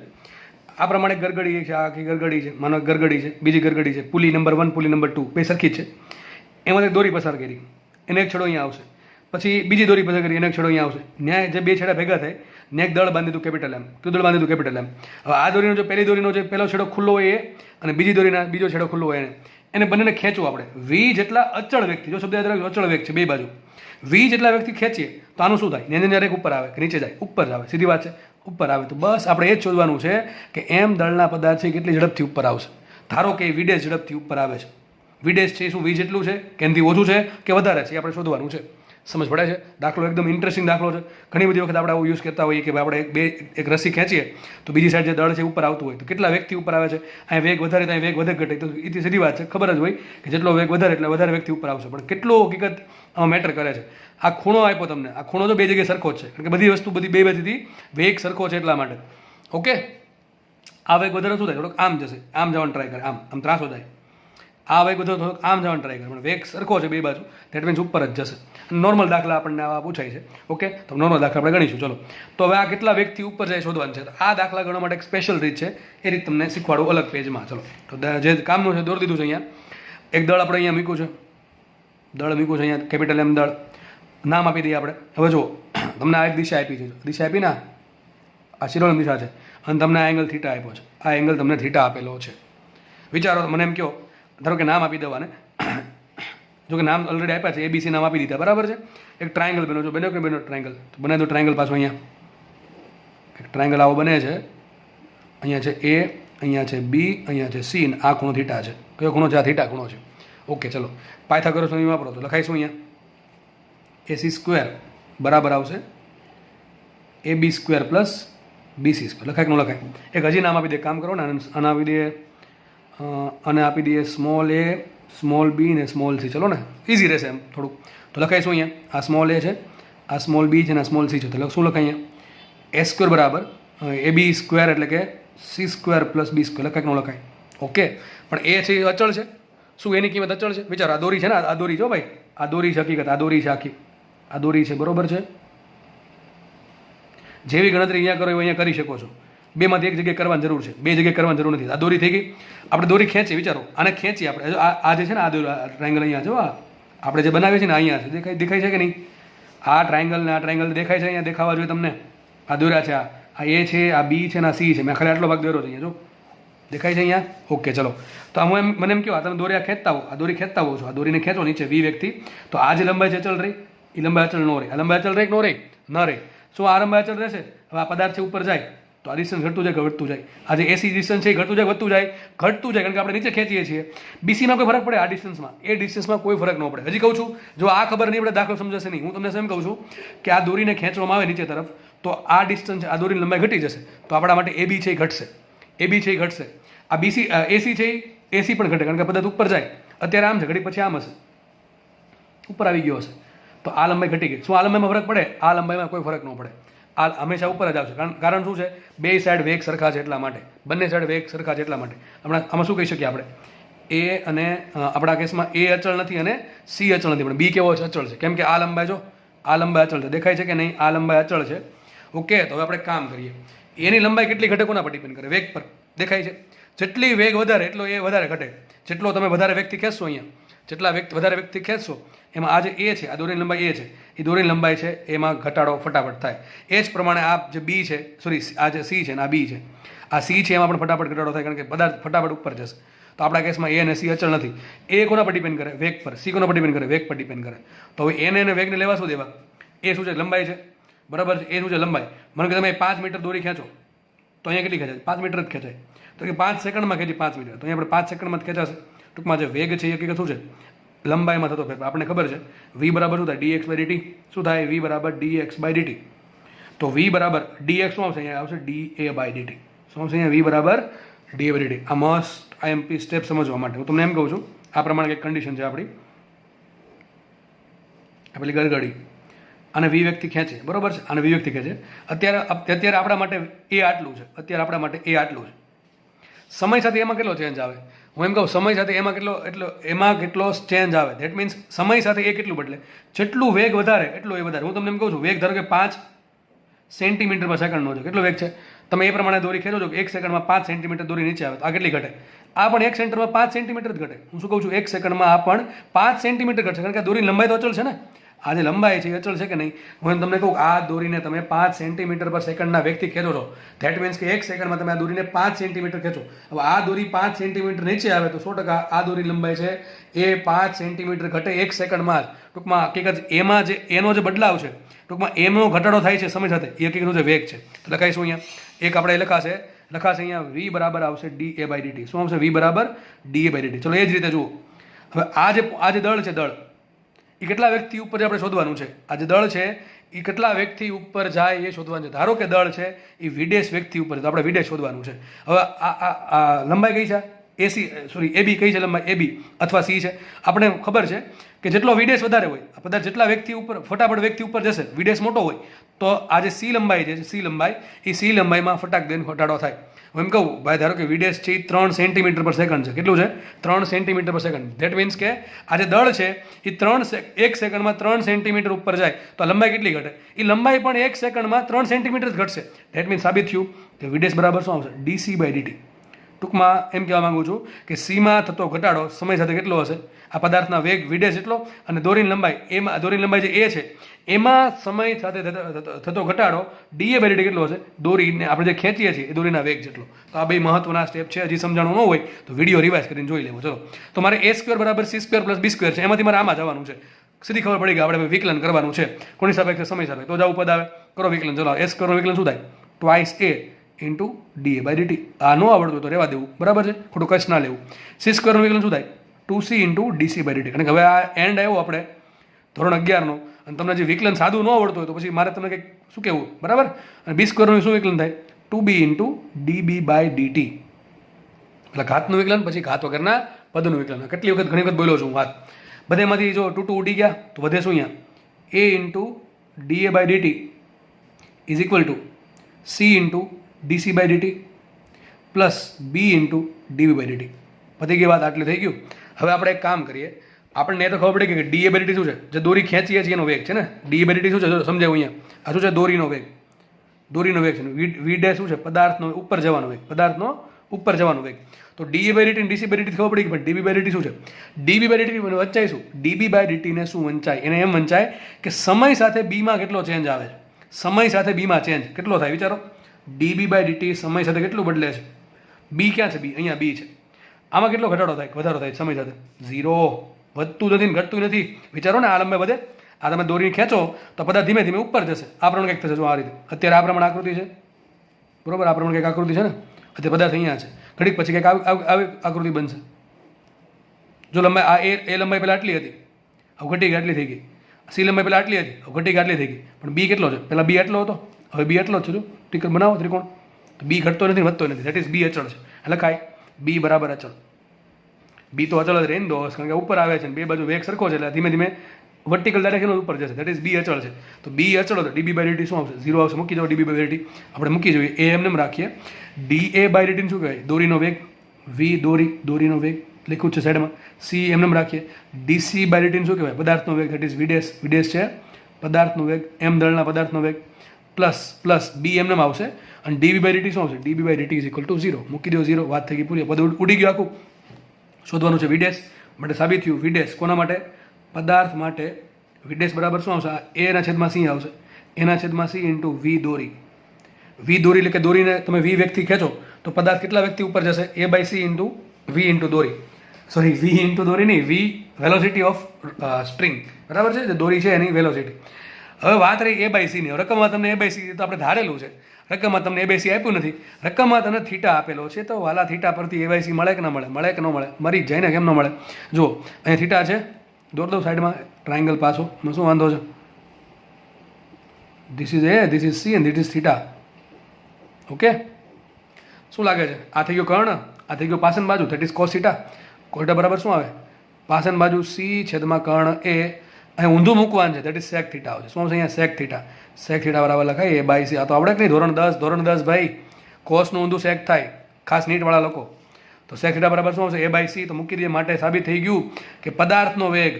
આ પ્રમાણે ગરગડી છે, આખી ગરગડી છે, માનો ગરગડી છે, બીજી ગરગડી છે, પુલી નંબર 1 પુલી નંબર 2 બે સરખી જ છે. એમાંથી દોરી પસાર કરી, એને એક છેડો અહીંયા આવશે, પછી બીજી દોરી પસાર કરી, એને એક છેડો અહીંયા આવશે. ન્યાય જે બે છેડા ભેગા થાય ને એક દળ બાંધી દીધું કેપિટલ M, કયું દળ બાંધી દીધું? Capital M. હવે આ દોરીનો જો પહેલી દોરીનો જે પહેલો છેડો ખુલ્લો હોય એ અને બીજી દોરીના બીજો છેડો ખુલ્લો હોય એને બંનેને ખેંચવું આપણે. V જેટલા અચળ વ્યક્તિ, જો શબ્દ યાદ રાખજો, અચળ વ્યક્તિ છે બે બાજુ. V જેટલા વ્યક્તિ ખેંચીએ તો આનું શું થાય? જ્યારે એક ઉપર આવે કે નીચે જાય? ઉપર જ આવે. સીધી વાત છે, ઉપર આવે. તો બસ આપણે એ જ શોધવાનું છે કે M દળના પદાર્થ છે કેટલી ઝડપથી ઉપર આવશે. ધારો કે V' ઝડપથી ઉપર આવે છે, V' છે શું V જેટલું છે કે એનાથી ઓછું છે કે વધારે છે, એ આપણે શોધવાનું છે. સમજ પડે છે? દાખલો એકદમ ઇન્ટરેસ્ટિંગ દાખલો છે. ઘણી બધી વખત આપણે આવું યુઝ કરતા હોઈએ કે આપણે એક રસી ખેંચીએ તો બીજી સાઈડ જે દળ છે ઉપર આવતું હોય તો કેટલા વ્યક્તિ ઉપર આવે છે, અહીં વેગ વધારે તો અહીં વેગ વધે ઘટે, તો એ સીધી વાત છે, ખબર જ હોય કે જેટલો વેગ વધારે એટલે વધારે વ્યક્તિ ઉપર આવશે. પણ કેટલો હકીકત આમાં મેટર કરે છે. આ ખૂણો આપ્યો તમને, આ ખૂણો તો બે જગ્યાએ સરખો જ છે, કારણ કે બધી વસ્તુ બે બાજુથી વેગ સરખો છે એટલા માટે. ઓકે, આ વેગ વધારે શું થાય? થોડોક આમ જશે, આમ જવાનું ટ્રાય કરે, આમ ત્રાસો જાય. આ વેગ વધુ થોડોક આમ જવાનું ટ્રાય કરે, પણ વેગ સરખો છે બે બાજુ, ધેટ મીન્સ ઉપર જ જશે. નોર્મલ દાખલા આપણને આવા પૂછાય છે. ઓકે, તો નોર્મલ દાખલા આપણે ગણીશું. ચલો, તો હવે આ કેટલા વ્યક્તિ ઉપર જાય શોધવાનું છે. આ દાખલા ગણવા માટે એક સ્પેશિયલ રીત છે, એ રીત તમને શીખવાડું અલગ પેજમાં. ચલો, તો જે કામનું છે દોરી દીધું છે. અહીંયા એક દળ આપણે અહીંયા મૂક્યું છે, દળ મૂક્યું છે અહીંયા કેપિટલ M દળ, નામ આપી દઈએ આપણે. હવે જુઓ, તમને આ એક દિશા આપી છે, દિશા આપી ને આ શિરોની દિશા છે અને તમને આ એંગલ થીટા આપ્યો છે, આ એંગલ તમને થીટા આપેલો છે. વિચારો, મને એમ કહો, ધારો કે નામ આપી દેવાને, જો કે નામ ઓલરેડી આપ્યા છે, ABC નામ આપી દીધા, બરાબર છે. એક ટ્રાયંગલ બન્યો, જો બન્યો કે બન્યો ટ્રાયંગલ, તો બનાવી દો ટ્રાયંગલ પાછું. અહીંયા એક ટ્રાયંગલ આવો બને છે, અહીંયા છે એ, અહીંયા છે બી, અહીંયા છે સી, ને આ ખૂણો થીટા છે. કયો ખૂણો છે? આ થીટા ખૂણો છે. ઓકે, ચલો પાયથાગોરસ નિયમ વાપરો તો લખાઈશું અહીંયા AC સ્ક્વેર બરાબર આવશે AB square plus BC square. લખાય કે ન લખાય? એક હજી નામ આપી દે, કામ કરો ને, આને આપી દઈએ, અને આપી દઈએ સ્મોલ a, સ્મોલ બી ને સ્મોલ સી. ચલો ને, ઇઝી રહેશે એમ થોડુંક. તો લખાઈશું અહીંયા આ સ્મોલ a છે, આ સ્મોલ બી છે, ને આ સ્મોલ સી છે. તો શું લખાય અહીંયા? A સ્ક્વેર બરાબર AB સ્ક્વેર એટલે કે C square plus B square. લખાય કે ન લખાય? ઓકે, પણ એ છે એ અચળ છે. શું એની કિંમત અચળ છે? વિચારો, આ દોરી છે ને, આ દોરી જો ભાઈ, આ દોરી છે હકીકત, આ દોરી છે આખી, આ દોરી છે, બરોબર છે. જેવી ગણતરી અહીંયા કરો એવું અહીંયા કરી શકો છો. બેમાંથી એક જગ્યાએ કરવાની જરૂર છે, બે જગ્યાએ કરવાની જરૂર નથી. આ દોરી થઈ ગઈ, આપણે દોરી ખેંચી, વિચારો આને ખેંચી આપણે, આ જે છે ને આ ટ્રાયંગલ અહીંયા જો, આપણે જે બનાવીએ છીએ ને અહીંયા છે, દેખાય છે કે નહીં? આ ટ્રાયંગલ ને આ ટ્રાયંગલ દેખાય છે અહીંયા, દેખાવા જોઈએ તમને. આ દોર્યા છે, આ એ છે, આ બી છે, ને આ સી છે. મેં ખાલી આટલો ભાગ દોર્યો છે અહીંયા, જો દેખાય છે અહીંયા. ઓકે, ચલો તો હું મને એમ કહો, આ તમે દોરી ખેંચતા હો, આ દોરી ખેંચતા હો છો, આ દોરીને ખેંચો નીચે વી વ્યક્તિ, તો આ જે લંબાઈ છે અચળ રહી, એ લંબાઈ અચળ ન રહે. આ લંબાઈ અચળ રહે કે ન રહે? ન રહે. શું આ લંબાઈ અચળ રહેશે? હવે આ પદાર્થ છે ઉપર જાય તો આ ડિસ્ટન્સ ઘટતું જાય કે વધતું જાય? આ જે એસી ડિસ્ટન્સ છે એ ઘટતું જાય વધતું જાય? ઘટતું જાય, કારણ કે આપણે નીચે ખેંચીએ છીએ. બીસીમાં કોઈ ફરક પડે? આ ડિસ્ટન્સમાં, એ ડિસ્ટન્સમાં કોઈ ફરક ન પડે. હજી કહું છું, જો આ ખબર નહીં પડે દાખલો સમજાશે નહીં. હું તમને એમ કહું છું કે આ દોરીને ખેંચવામાં આવે નીચે તરફ, તો આ ડિસ્ટન્સ, આ દોરીની લંબાઈ ઘટી જશે. તો આપણા માટે AB છે એ ઘટશે, AB છે એ ઘટશે. આ BC AC છે એ AC પણ ઘટે, કારણ કે પદાર્થ ઉપર જાય. અત્યારે આમ છે, ઘડી પછી આમ હશે, ઉપર આવી ગયો હશે, તો આ લંબાઈ ઘટી ગઈ. શું આ લંબાઈમાં ફરક પડે? આ લંબાઈમાં કોઈ ફરક ન પડે. આ હંમેશા ઉપર જ આવશે. કારણ શું છે? બે સાઈડ વેગ સરખા છે એટલા માટે, બંને સાઈડ વેગ સરખા છે એટલા માટે. હમણાં આમાં શું કહી શકીએ આપણે? એ અને આપણા કેસમાં એ અચળ નથી અને સી અચળ નથી, પણ બી કેવો છે? અચળ છે. કેમ કે આ લંબાઈ જો, આ લંબાઈ અચળ છે. દેખાય છે કે નહીં? આ લંબાઈ અચળ છે. ઓકે, તો હવે આપણે કામ કરીએ. એની લંબાઈ કેટલી ઘટે કોના પર ડિપેન્ડ કરે? વેગ પર. દેખાય છે? જેટલી વેગ વધારે એટલો એ વધારે ઘટે. જેટલો તમે વધારે વ્યક્તિ ખેંચશો અહીંયા, જેટલા વધારે વ્યક્તિ ખેંચશો, એમાં આ જે એ છે, આ દોરીની લંબાઈ એ છે, એ દોરીની લંબાઈ છે એમાં ઘટાડો ફટાફટ થાય. એ જ પ્રમાણે આ જે બી છે, સોરી આ જે સી છે ને આ બી છે, આ સી છે એમાં પણ ફટાફટ ઘટાડો થાય, કારણ કે પદાર્થ ફટાફટ ઉપર જશે. તો આપણા કેસમાં એ અને સી અચળ નથી. એ કોના પર ડિપેન્ડ કરે? વેગ પર. સી કોના પર ડિપેન્ડ કરે? વેગ પર ડિપેન્ડ કરે. તો હવે એને અને વેગને લેવા શું દેવા? એ શું છે? લંબાઈ છે, બરાબર છે. એ શું છે? લંબાઈ. મને કે તમે 5 મીટર દોરી ખેંચો, તો અહીંયા કેટલી ખેંચાય? 5 મીટર જ ખેંચાય. તો કે 5 સેકન્ડમાં ખેંચી 5 મીટર, તો અહીંયા આપણે 5 સેકન્ડમાં જ ખેંચાશે. ટૂંકમાં જે વેગ છે એ હકીકત શું છે? લંબાઈમાં થતો ફેરફાર. આપણે ખબર છે v બરાબર શું થાય? dx by dt. શું થાય? v બરાબર dx બાય dt. તો v બરાબર dx શું આવશે? અહીંયા આવશે da બાય dt. શું આવશે અહીંયા? v બરાબર da બાય dt. આ મસ્ટ IMP સ્ટેપ સમજવા માટે હું તમને એમ કહું છું, આ પ્રમાણે કંઈક કન્ડિશન છે આપણી, આ પેલી ગરગડી, અને વી વ્યક્તિ ખેંચે, બરોબર છે, અને વી વ્યક્તિ ખેંચે. અત્યારે આપણા માટે એ આટલું છે, અત્યારે આપણા માટે એ આટલું છે. સમય સાથે એમાં કેટલો ચેન્જ આવે? હું એમ કહું, સમય સાથે એમાં કેટલો ચેન્જ આવે. ધેટ મીન્સ સમય સાથે એ કેટલું બદલે? જેટલું વેગ વધારે એટલું એ વધારે. હું તમને એમ કહું છું, વેગ ધારો કે 5 સેન્ટીમીટર પર સેકન્ડનો છે. કેટલો વેગ છે? તમે એ પ્રમાણે દોરી ખેંચો છો કે 1 સેકન્ડમાં 5 સેન્ટીમીટર દોરી નીચે આવે, તો આ કેટલી ઘટે? આ પણ 1 સેન્ટીમીટરમાં 5 સેન્ટીમીટર જ ઘટે. હું શું કહું છું? 1 સેકન્ડમાં આ પણ 5 સેન્ટીમીટર ઘટશે, કારણ કે દોરીની લંબાઈ તો અચળ છે ને. આ જે લંબાઈ છે એ અચળ છે કે નહીં? હું તમને કહું, આ દોરીને તમે 5 સેન્ટીમીટર પર સેકન્ડના વેગથી ખેંચો છો, ધેટ મીન્સ કે 1 સેકન્ડમાં તમે આ દોરીને 5 સેન્ટીમીટર ખેંચો. હવે આ દોરી 5 સેન્ટીમીટર નીચે આવે તો 100% આ દોરી લંબાઈ છે એ 5 સેન્ટીમીટર ઘટે 1 સેકન્ડમાં જ. ટૂંકમાં હકીકત એમાં જે એનો જે બદલાવ છે, ટૂંકમાં એનો ઘટાડો થાય છે સમય સાથે, એ હકીકતનો જે વેગ છે. તો લખાઈશું અહીંયા, એક આપણે લખાશે અહીંયા v બરાબર આવશે da બાય dt. શું આવશે? v બરાબર da બાય dt. ચલો એ જ રીતે જુઓ. હવે આ જે દળ છે, દળ એ કેટલા વ્યક્તિ ઉપર આપણે શોધવાનું છે. આ જે દળ છે એ કેટલા વ્યક્તિ ઉપર જાય એ શોધવાનું છે. ધારો કે દળ છે એ વિદેશ વ્યક્તિ ઉપર છે, તો આપણે વિદેશ શોધવાનું છે. હવે આ લંબાઈ કઈ છે? AB કઈ છે લંબાઈ? AB અથવા C છે. આપણે ખબર છે કે જેટલો વિદેશ વધારે હોય, આ પદાર્થ જેટલા વ્યક્તિ ઉપર ફટાફટ વ્યક્તિ ઉપર જશે, વિદેશ મોટો હોય, તો આ જે C લંબાઈ છે, C લંબાઈમાં ફટાક દઈને ઘટાડો થાય. હું એમ કહું ભાઈ, ધારો કે વિદેશ છે 3 સેન્ટીમીટર પર સેકન્ડ છે. કેટલું છે? 3 સેન્ટીમીટર પર સેકન્ડ. ધેટ મીન્સ કે આ જે દળ છે એ 1 સેકન્ડમાં 3 સેન્ટીમીટર ઉપર જાય, તો લંબાઈ કેટલી ઘટે? એ લંબાઈ પણ 1 સેકન્ડમાં 3 સેન્ટીમીટર જ ઘટશે. ધેટ મીન્સ સાબિત થયું કે વિદેશ બરાબર શું આવશે? dc by dt. ટૂંકમાં એમ કહેવા માગું છું કે સીમાં થતો ઘટાડો સમય સાથે કેટલો હશે? આ પદાર્થના વેગ વિદેશ એટલો, અને દોરીની લંબાઈ જે એ છે એમાં સમય સાથે થતો ઘટાડો da બાય dt કેટલો હશે? દોરીને આપણે જે ખેંચીએ છીએ એ દોરીના વેગ જેટલો. તો આ બે મહત્વના સ્ટેપ છે. હજી સમજાણું ન હોય તો વિડીયો રિવાઇઝ કરીને જોઈ લેવો. ચલો, તો મારે a સ્ક્વેર બરાબર c square plus b square છે, એમાંથી મારે આમાં જવાનું છે. સીધી ખબર પડી કે આપણે વિકલન કરવાનું છે. કોની સાપેક્ષે? સમય સાપેક્ષે. તો જાવ પદ આવે, કરો વિકલન. ચલો, a સ્ક્વેરનું વિકલન શું થાય? Twice a into d a by d t. આ ન આવડતું તો રહેવા દેવું, બરાબર છે, ખોટું કચ્છ ના લેવું. સી સ્ક્વેરનું વિકલન શું થાય? 2c into d c by DT. કારણ કે હવે આ એન્ડ આવ્યો આપણે ધોરણ 11નો, અને તમને જે વિકલન સાદું ન આવડતું હોય તો પછી મારે તમને કંઈક શું કહેવું, બરાબર. અને બી સ્ક્વેરનું શું વિકલન થાય? 2b into d b by DT. એટલે ઘાતનું વિકલન, પછી ઘાત વગરના પદનું વિકલન. કેટલી વખત ઘણી વખત બોલ્યો છું વાત. બધેમાંથી જો 2 ઉડી ગયા તો વધે શું અહીંયા? a into d a by d t is equal to c into d c by d t plus b into d b by d t. પતી ગઈ વાત, આટલી થઈ ગયું. હવે આપણે એક કામ કરીએ. આપણને એ તો ખબર પડી કે ડીએ બાય ડીટી શું છે? જે દોરી ખેંચીએ છીએ એનો વેગ છે ને. ડીએ બાય ડીટી શું છે? સમજાવું અહીંયા. આ શું છે? દોરીનો વેગ. દોરીનો વેગ છે. વી ડેશ શું છે? પદાર્થનો ઉપર જવાનો વેગ. પદાર્થનો ઉપર જવાનો વેગ. તો d a by d t d c by d t ખબર પડી, પણ ડીબી બાય ડીટી શું છે? ડીબી બાય ડીટી વંચાય શું? ડીબી બાય ડીટીને શું વંચાય? એને એમ વંચાય કે સમય સાથે બીમાં કેટલો ચેન્જ આવે છે. સમય સાથે બીમાં ચેન્જ કેટલો થાય વિચારો. ડીબી બાય ડીટી સમય સાથે કેટલું બદલે છે? બી ક્યાં છે? બી અહીંયા બી છે. આમાં કેટલો ઘટાડો થાય, વધારો થાય સમય સાથે? 0. વધતું નથી ને ઘટતું નથી. વિચારો ને, આ લંબાઈ વધે. આ તમે દોરીને ખેંચો તો પદાર્થ ધીમે ધીમે ઉપર જશે. આ પ્રમાણે કંઈક થશે. જો આ રીતે અત્યારે આ પ્રમાણે આકૃતિ છે, બરોબર. આ પ્રમાણે કંઈક આકૃતિ છે ને. અત્યારે પદાર્થ અહીંયા છે, ઘડીક પછી કંઈક આવી આકૃતિ બનશે. જો લંબાઈ આ એ લંબાઈ પહેલાં આટલી હતી, હવે ઘટી ગઈ આટલી થઈ ગઈ. સી લંબાઈ પહેલાં આટલી હતી, હવે ઘટી ગઈ આટલી થઈ ગઈ. પણ બી કેટલો છે? પહેલાં બી આટલો હતો, હવે બી આટલો જ છે. જો ટીકર બનાવો ત્રિકોણ, તો બી ઘટતો નથી વધતો નથી. દેટ ઇઝ બી અચળ છે. એટલે કાંઈ બી બરાબર અચળ. બી તો અચળ જ રહે ને દોસ્ત, કારણ કે ઉપર આવે છે ને બે બાજુ વેગ સરખો છે, એટલે ધીમે ધીમે વર્ટિકલ ડાયરેક્શન ઉપર જશે. દેટ ઇઝ બી અચળ છે. તો બી અચળ હતો, ડીબી બાય ડીટી શું આવશે? 0 આવશે. મૂકી દો ડીબી બાય ડીટી. આપણે મૂકી જોઈએ એ એમને રાખીએ. ડીએ બાય ડીટીને શું કહેવાય? દોરીનો વેગ. વી દોરીનો વેગ લખ્યું છે સાઈડમાં. સી એમને રાખીએ. ડીસી બાય ડીટીને શું કહેવાય? પદાર્થનો વેગ. દેટ ઇઝ વિડેશ છે પદાર્થનો વેગ. એમ દળના પદાર્થનો વેગ પ્લસ બી એમને આવશે. અને ડીબી બાય ડીટી શું આવશે? D b by d t is equal to 0. મૂકી દો 0. વાત થઈ ગઈ પૂરી. પદ ઉડી ગયું આખું. શોધવાનું છે વિડેશ માટે. સાબિત થયું વિડેશ કોના માટે? પદાર્થ માટે. વિડેશ બરાબર શું આવશે? એના છેદમાં સી આવશે. એના છેદમાં સી ઇન્ટુ વી દોરી. વી દોરી એટલે કે દોરીને તમે વી વેગથી ખેંચો તો પદાર્થ કેટલા વેગથી ઉપર જશે? A by C into V into દોરી. સોરી, વી ઇન્ટુ દોરી નહીં, વી વેલોસિટી ઓફ સ્ટ્રિંગ, બરાબર છે, જે દોરી છે એની વેલોસિટી. હવે વાત રહી એ બાય સીની. રકમમાં તમને એ બાય સી તો આપણે ધારેલું છે. રકમમાં તમને એ બાય સી આપ્યું નથી. રકમમાં તમને થીટા આપેલો છે. તો વાલા થીટા પરથી એ બાય સી મળે કે ન મળે? મળે કે ન મળે? મરી જાય ને, કેમ ન મળે? જુઓ અહીંયા થીટા છે, દોર દો સાઈડમાં ટ્રાયંગલ પાછો. એમાં શું વાંધો છે? This is A, this is C and this is theta. Okay, શું લાગે છે? આ થઈ ગયો કર્ણ, આ થઈ ગયો પાછળની બાજુ. That is cos theta. કોટા બરાબર શું આવે? પાછળની બાજુ સી છેદમાં કર્ણ એ. અહીં ઊંધું મૂકવાનું છે. ધેટ ઇઝ સેક થીટા આવશે. શું આવશે અહીંયા? સેક થીટા. સેક થીટા બરાબર લખાય એ બાય સી. આ તો આવડે કે નહીં? ધોરણ 10 ભાઈ. કોસનું ઊંધું સેક થાય, ખાસ નીટવાળા લોકો. તો સેક થીટા બરાબર શું આવશે? એ બાય સી. તો મૂકી દઈએ. માટે સાબિત થઈ ગયું કે પદાર્થનો વેગ,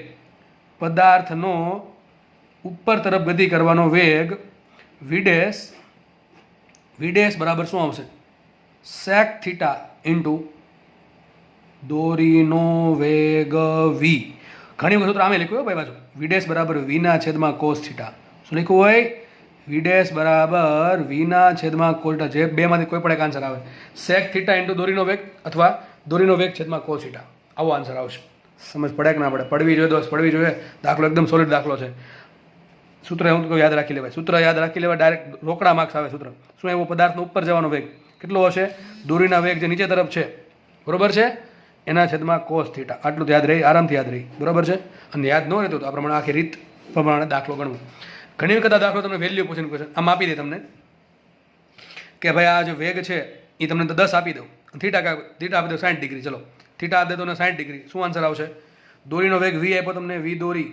પદાર્થનો ઉપર તરફ ગતિ કરવાનો વેગ વિડેશ બરાબર શું આવશે? સેક થીટા ઇન્ટુ દોરીનો વેગ વી. ઘણી વખત સૂત્ર આમે લખ્યું હોય ભાઈ બાજુ. વિડેશ બરાબર વીના છેદમાં કોસ થીટા. શું લખ્યું હોય? વિડેશ બરાબર વીના છેદમાં કોસ થીટા. જે બેમાંથી કોઈ પણ એક આન્સર આવે. સેક થીટા ઇન્ટુ દોરીનો વેગ અથવા દોરીનો વેગ છેદમાં કોસ થીટા. આવો આન્સર આવશે. સમજ પડે કે ના પડે? પડવી જોઈએ દોસ્ત, પડવી જોઈએ. દાખલો એકદમ સોલિડ દાખલો છે. સૂત્ર હું તો યાદ રાખી લેવાય. સૂત્ર યાદ રાખી લેવાય. ડાયરેક્ટ રોકડા માર્ક્સ આવે સૂત્ર. શું એવું? પદાર્થનો ઉપર જવાનો વેગ કેટલો હશે? દોરીના વેગ જે નીચે તરફ છે, બરોબર છે, એના છેદમાં કોસ થીટા. આટલું તો યાદ રહી, આરામથી યાદ રહી, બરોબર છે. અને યાદ ન રહેતું તો આ પ્રમાણે આખી રીત પ્રમાણે દાખલો ગણવું. ઘણી વખત આ દાખલો તમને વેલ્યુ પૂછીને ક્વેશ્ચન આમ આપી દે તમને કે ભાઈ આ જે વેગ છે એ તમને તો 10 આપી દઉં. થીટા આપી દો 60 ડિગ્રી. ચલો થીટા આપી દો ને 60 ડિગ્રી. શું આન્સર આવશે? દોરીનો વેગ વી આપ્યો તમને, વી દોરી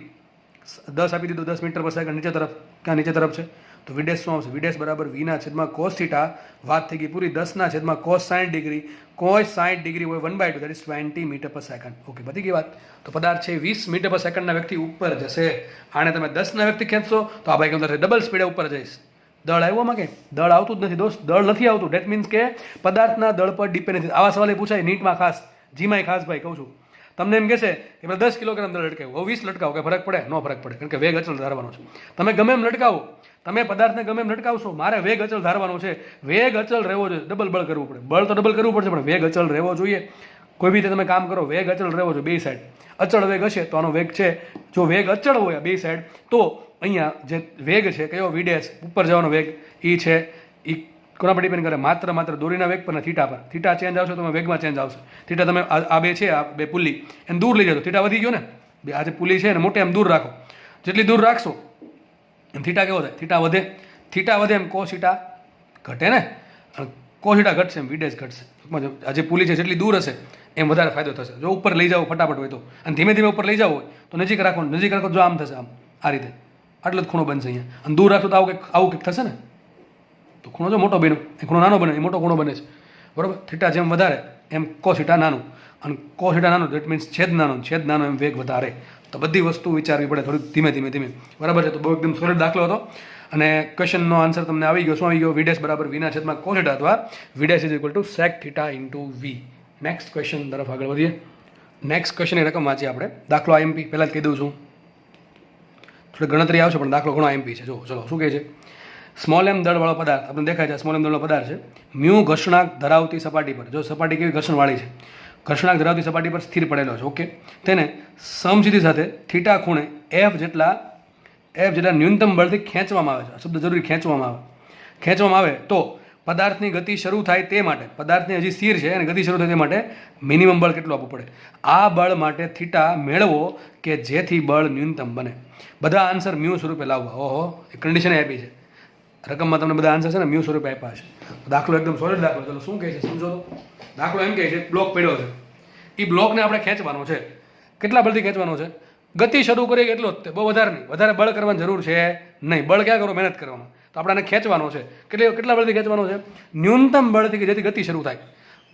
10 આપી દીધું, 10 મીટર પર સેકન્ડ નીચે તરફ. ક્યાં નીચે તરફ છે? તો વિડેશ શું આવશે? વિડેશ બરાબર વીના છેદમાં કોસ થીટા. વાત થઈ ગઈ પૂરી. 10ના છેદમાં કોસ 60 ડિગ્રી. કોસ 60 ડિગ્રી હોય 1/2, દેટ ઇઝ 20 મીટર પર સેકન્ડ. ઓકે, બધી ગઈ વાત. તો પદાર્થ છે 20 મીટર પર સેકન્ડના વેગથી ઉપર જશે. આને તમે 10ના વેગથી ખેંચશો તો આ ભાઈ અંદર ડબલ સ્પીડે ઉપર જઈશ. દળ આવ્યો આમાં? કે દળ આવતું જ નથી દોસ્ત. દળ નથી આવતું. ડેટ મીન્સ કે પદાર્થના દળ પર ડિપેન્ડ નથી. આવા સવાલ પૂછાય નીટમાં ખાસ, જીમાં ખાસ ભાઈ કહું છું. તમને એમ કહેશે કે 10 કિલોગ્રામ દળ લટકાવ્યું, હવે 20 લટકાવો, કે ફરક પડે? નો ફરક પડે, કારણ કે વેગ અચળ ધારવાનો છે. તમે ગમે એમ લટકાવો, તમે પદાર્થને ગમે એમ લટકાવશો, મારે વેગ અચળ ધારવાનો છે. વેગ અચળ રહેવો જોઈએ. ડબલ બળ કરવું પડે. બળ તો ડબલ કરવું પડશે, પણ વેગ અચળ રહેવો જોઈએ. કોઈ બી તમે કામ કરો, વેગ અચળ રહેવો જોઈએ. બે સાઈડ અચળ વેગ હશે તો આનો વેગ છે. જો વેગ અચળ હોય બે સાઈડ, તો અહીંયા જે વેગ છે કયો? વિડેશ ઉપર જવાનો વેગ એ છે, એ કોના પર ડિપેન્ડ કરે? માત્ર દોરીના વેગ પર ને થીટા પર. થીટા ચેન્જ આવશે તો વેગમાં ચેન્જ આવશે. થીટા તમે આ બે છે, આ બે પુલ્લી એમ દૂર લઈ જાઓ, થીટા વધી ગયો ને. આ જે પુલ્લી છે ને મોટે એમ દૂર રાખો, જેટલી દૂર રાખશો એમ થીટા કેવો થાય? થીટા વધે. થીટા વધે એમ કોસ થીટા ઘટે ને, અને કોસ થીટા ઘટશે એમ વિડેજ ઘટશે. આ જે પુલી છે જેટલી દૂર હશે એમ વધારે ફાયદો થશે. જો ઉપર લઈ જાઓ ફટાફટ હોય તો, અને ધીમે ધીમે ઉપર લઈ જાવ હોય તો નજીક રાખો જો આમ થશે, આમ આ રીતે આટલો જ ખૂણો બનશે અહીંયા. અને દૂર રાખશો તો આવું કંઈક થશે ને, તો ખૂણો જો મોટો બન્યો, એ ખૂણો નાનો બને, એ મોટો ખૂણો બને છે, બરાબર. થીટા જેમ વધારે એમ કોસ થીટા નાનું, અને કોસ થીટા નાનું દેટ મીન્સ છેદ નાનો એમ વેગ વધારે. તો બધી વસ્તુ વિચારવી પડે થોડી ધીમે, બરાબર છે. તો બહુ એકદમ સોલિડ દાખલો હતો, અને ક્વેશ્ચનનો આન્સર તમને આવી ગયો. શું આવી ગયો? વિડેશ બરાબર વીના છેદમાં કોસ થીટા, અથવા V dash is equal to sec theta into V. Next question તરફ આગળ વધીએ. નેક્સ્ટ ક્વેશ્ચનની રકમ વાંચીએ આપણે. દાખલો આઈએમપી પહેલાં જ કહી દઉં છું, થોડી ગણતરી આવશે પણ દાખલો ઘણો આઈએમપી છે. જો ચલો શું કહે છે? સ્મોલ એમ દળવાળો પદાર્થ આપણે દેખાય છે, સ્મોલ એમ દળવાળો પદાર્થ છે, મ્યુ ઘર્ષણાંક ધરાવતી સપાટી પર. જો સપાટી કેવી ઘર્ષણવાળી છે, ઘર્ષણાંક ધરાવતી સપાટી પર સ્થિર પડેલો છે, ઓકે. તેને સમસીધી સાથે થીટા ખૂણે એફ જેટલા ન્યૂનતમ બળથી ખેંચવામાં આવે છે. આ શબ્દ જરૂરી ખેંચવામાં આવે તો પદાર્થની ગતિ શરૂ થાય તે માટે, પદાર્થની હજી સ્થિર છે અને ગતિ શરૂ થાય તે માટે મિનિમમ બળ કેટલું આપવું પડે? આ બળ માટે થીટા મેળવો કે જેથી બળ ન્યૂનતમ બને. બધા આન્સર મ્યુ સ્વરૂપે લાવવા. ઓહો, એ કન્ડિશન આપી છે રકમમાં, તમને બધા આન્સર છે ને મ્યુ સ્વરૂપે આપ્યા છે. દાખલો એકદમ સોલિડ દાખલો. ચલો શું કહે છે સમજો તો. દાખલો એમ કહે છે બ્લોક પડ્યો છે, એ બ્લોકને આપણે ખેંચવાનો છે. કેટલા બળથી ખેંચવાનો છે? ગતિ શરૂ કરીએ એટલો જ, બહુ વધારે નહીં, વધારે બળ કરવાની જરૂર છે નહીં. બળ ક્યાં કરો? મહેનત કરવાનો. તો આપણે ખેંચવાનો છે. કેટલા બળથી ખેંચવાનો છે? ન્યૂનતમ બળથી, કે જેથી ગતિ શરૂ થાય.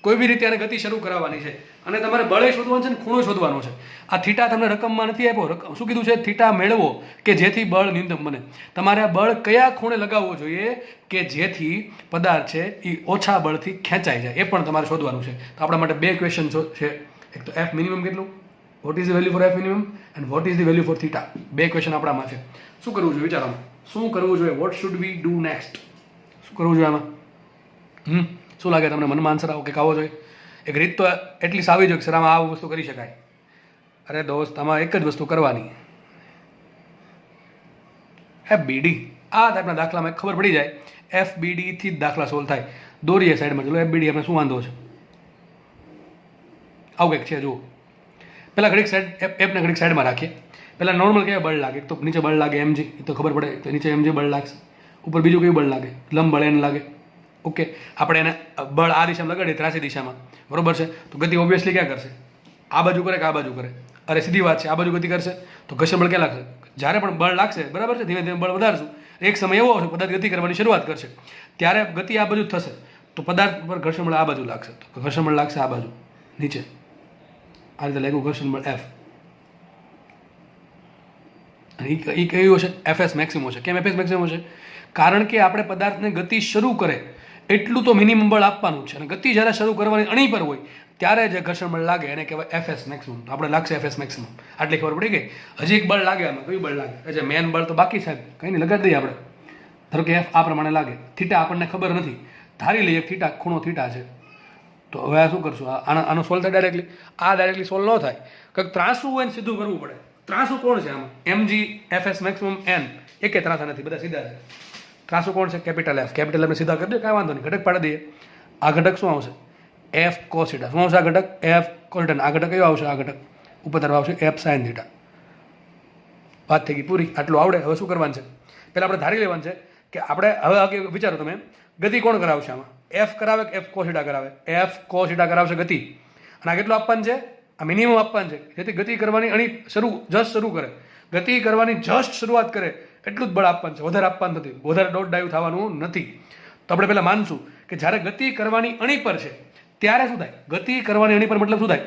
કોઈ બી રીતે આને ગતિ શરૂ કરાવવાની છે, અને તમારે બળે શોધવાનું છે ને ખૂણો શોધવાનો છે. આ થીટા તમને રકમમાં નથી આપ્યો. શું કીધું છે? થીટા મેળવો કે જેથી બળ ન્યૂનતમ બને. તમારે આ બળ કયા ખૂણે લગાવવો જોઈએ કે જેથી પદાર્થ છે એ ઓછા બળથી ખેંચાઈ જાય, એ પણ તમારે શોધવાનું છે. તો આપણા માટે બે ક્વેશ્ચન છે. એક તો એફ મિનિમમ કેટલું, what is the value for f minimum, and what is the value for theta. બે ક્વેશ્ચન આપણામાં છે. શું કરવું જોઈએ વિચારો? શું કરવું જોઈએ? What should we do next? શું કરવું જોઈએ આમાં? શું લાગે તમને? મનમાં આન્સર આવો કે આવો જોઈએ? એક રીત તો એટલી સાવી જોઈએ કે સર આમાં આ વસ્તુ કરી શકાય. અરે દોસ્ત, આમાં એક જ વસ્તુ કરવાની, FBD. આ ટાઈપના દાખલામાં ખબર પડી જાય, FBD થી જ દાખલા સોલ્વ થાય. દોરીએ સાઈડમાં, ચલો FBD આપણે શું વાંધો છે? આવું કંઈક છે. જુઓ, પહેલાં ઘડીક એપને ઘડીક સાઈડમાં રાખીએ. પહેલાં નોર્મલ કેવા બળ લાગે? તો નીચે બળ લાગે mg, એ તો ખબર પડે તો નીચે mg બળ લાગશે. ઉપર બીજું કયું બળ લાગે? લંબ બળ n લાગે, ઓકે. આપણે એને બળ આ દિશામાં લગાડીએ, ત્રાસી દિશામાં, બરોબર છે. તો ગતિ ઓબ્વિયસલી ક્યાં કરશે? આ બાજુ કરે કે આ બાજુ કરે? અરે સીધી વાત છે, આ બાજુ ગતિ કરશે. તો ઘર્ષણ બળ ક્યાં લાગશે? જ્યારે પણ બળ લાગશે, બરાબર છે, ધીમે ધીમે બળ વધારશું, એક સમય એવો આવશે પદાર્થ ગતિ કરવાની શરૂઆત કરશે, ત્યારે ગતિ આ બાજુ જ થશે. તો પદાર્થ પર ઘર્ષણ બળ આ બાજુ લાગશે, તો ઘર્ષણ બળ લાગશે આ બાજુ નીચે. આ રીતે લાગ્યું ઘર્ષણ બળ F. અને એ કયું હશે? FS મેક્સિમમ છે. કેમ FS મેક્સિમમ છે? કારણ કે આપણે પદાર્થને ગતિ શરૂ કરે એટલું તો મિનિમમ બળ આપવાનું છે, અને ગતિ જ્યારે શરૂ કરવાની અણી પર હોય ત્યારે જે ઘર્ષણ બળ લાગે એને કહેવાય FS મેક્સિમમ. તો આપણે લાગશે FS મેક્સિમમ. આટલી ખબર પડી ગઈ. હજી એક બળ લાગે, આમાં કયું બળ લાગે? જે મેન બળ તો બાકી છે, કંઈ નહીં, લગાડી દઈએ આપણે. ધારો કે F આ પ્રમાણે લાગે. થીટા આપણને ખબર નથી, ધારી લઈએ થીટા, ખૂણો થીટા છે. તો હવે આ શું કરશું? આનો સોલ્વ થાય ડાયરેક્ટલી? આ ડાયરેક્ટલી સોલ્વ ન થાય, કંઈક ત્રાસું હોય ને સીધું કરવું પડે. ત્રાસું કોણ છે આમાં? mg FS maximum n. એકે ત્રાસા નથી, બધા સીધા છે. ત્રાસું કોણ છે? Capital F. કેપિટલ F ને સીધા કરી દે, કાંઈ વાંધો નહીં, ઘટક પાડી દઈએ. આ ઘટક શું આવશે? F cos θ. શું આવશે આ ઘટક? F cos θ. આ ઘટક કયો આવશે? આ ઘટક ઉપર તરફ આવશે F sin θ. વાત થઈ ગઈ પૂરી. આટલું આવડે. હવે શું કરવાનું છે? પહેલાં આપણે ધારી લેવાનું છે કે આપણે હવે વિચારો તમે, ગતિ કોણ કરાવશે આમાં? F કરાવે કે F cos θ કરાવે? F cos θ કરાવશે ગતિ. અને આ કેટલું આપવાનું છે? આ મિનિમમ આપવાનું છે, જેથી ગતિ કરવાની અણી શરૂ કરે. ગતિ કરવાની જસ્ટ શરૂઆત કરે એટલું જ બળ આપવાનું છે, વધારે આપવાનું નથી, વધારે ડોટ ડાઈવ થવાનું નથી. તો આપણે પહેલાં માનશું કે જ્યારે ગતિ કરવાની અણી પર છે ત્યારે શું થાય? ગતિ કરવાની અણી પર મતલબ શું થાય?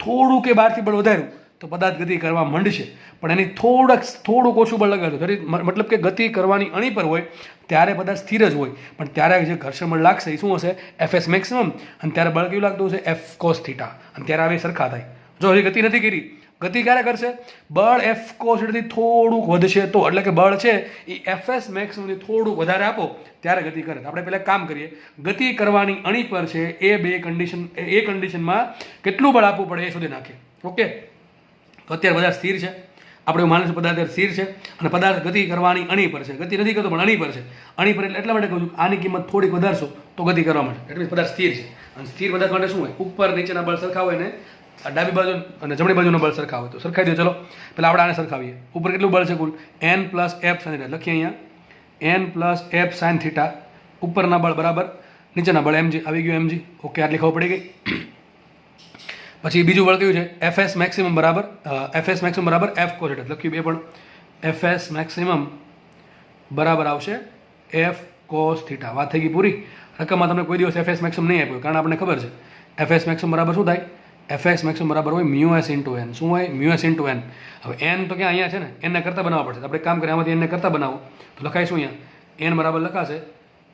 થોડું કે બહારથી બળ વધાર્યું તો પદાર્થ ગતિ કરવા માંડશે, પણ એની થોડુંક ઓછું બળ લગાડ્યું, મતલબ કે ગતિ કરવાની અણી પર હોય ત્યારે પદાર્થ સ્થિર જ હોય, પણ ત્યારે જે ઘર્ષણ બળ લાગશે એ શું હશે? FS maximum. અને ત્યારે બળ કેવું લાગતું હશે? F cos θ. અને ત્યારે આવી સરખા થાય. જો હજી ગતિ નથી કરી, ગતિ ક્યારે કરશે? બળ F cos θ થી થોડુંક વધશે તો, એટલે કે બળ છે એ FS મેક્સિમમથી થોડુંક વધારે આપો ત્યારે ગતિ કરે. આપણે પહેલાં કામ કરીએ, ગતિ કરવાની અણી પર છે એ કન્ડિશનમાં કેટલું બળ આપવું પડે એ શોધી નાખીએ, ઓકે. તો અત્યારે બધા સ્થિર છે, આપણે એવું માને છે પદાર્થ સ્થિર છે અને પદાર્થ ગતિ કરવાની અણી પર છે, ગતિ નથી કરતો પણ અણી પર છે. અણી પર એટલે એટલા માટે કહું છું આની કિંમત થોડીક વધારશો તો ગતિ કરવા માટે, એટલે પદાર્થ સ્થિર છે. અને સ્થિર પદાર્થ માટે શું હોય, ઉપર નીચેના બળ સરખા હોય ને ડાબી બાજુ અને જમણી બાજુના બળ સરખા હોય તો સરખાઈ દો. ચલો પહેલાં આપણે આને સરખાવીએ. ઉપર કેટલું બળ છે કુલ n plus F sine theta, લખીએ અહીંયા n plus F sine theta. ઉપરના બળ બરાબર નીચેના બળ mg, આવી ગયું mg. ઓકે, આટલી ખબર પડી ગઈ. પછી બીજું બળ કયું છે, fs મેક્સિમમ બરાબર f cos થીટા, લખ્યું બે પણ fs મેક્સિમમ બરાબર આવશે f cos થીટા. વાત થઈ ગઈ પૂરી. રકમમાં તમને કોઈ દિવસ fs મેક્સિમમ નહીં આપ્યો, કારણ આપણને ખબર છે fs મેક્સિમમ બરાબર શું થાય, fx મેક્સિમમ બરાબર હોય μs ઇન્ટુ n. શું હોય, μs ઇન્ટુ n. હવે n તો ક્યાં અહીંયા છે ને, n ને કરતાં બનાવવા પડશે. આપણે કામ કરીએ આમાંથી n ને કરતાં બનાવો તો લખાય શું અહીંયા, n બરાબર લખાશે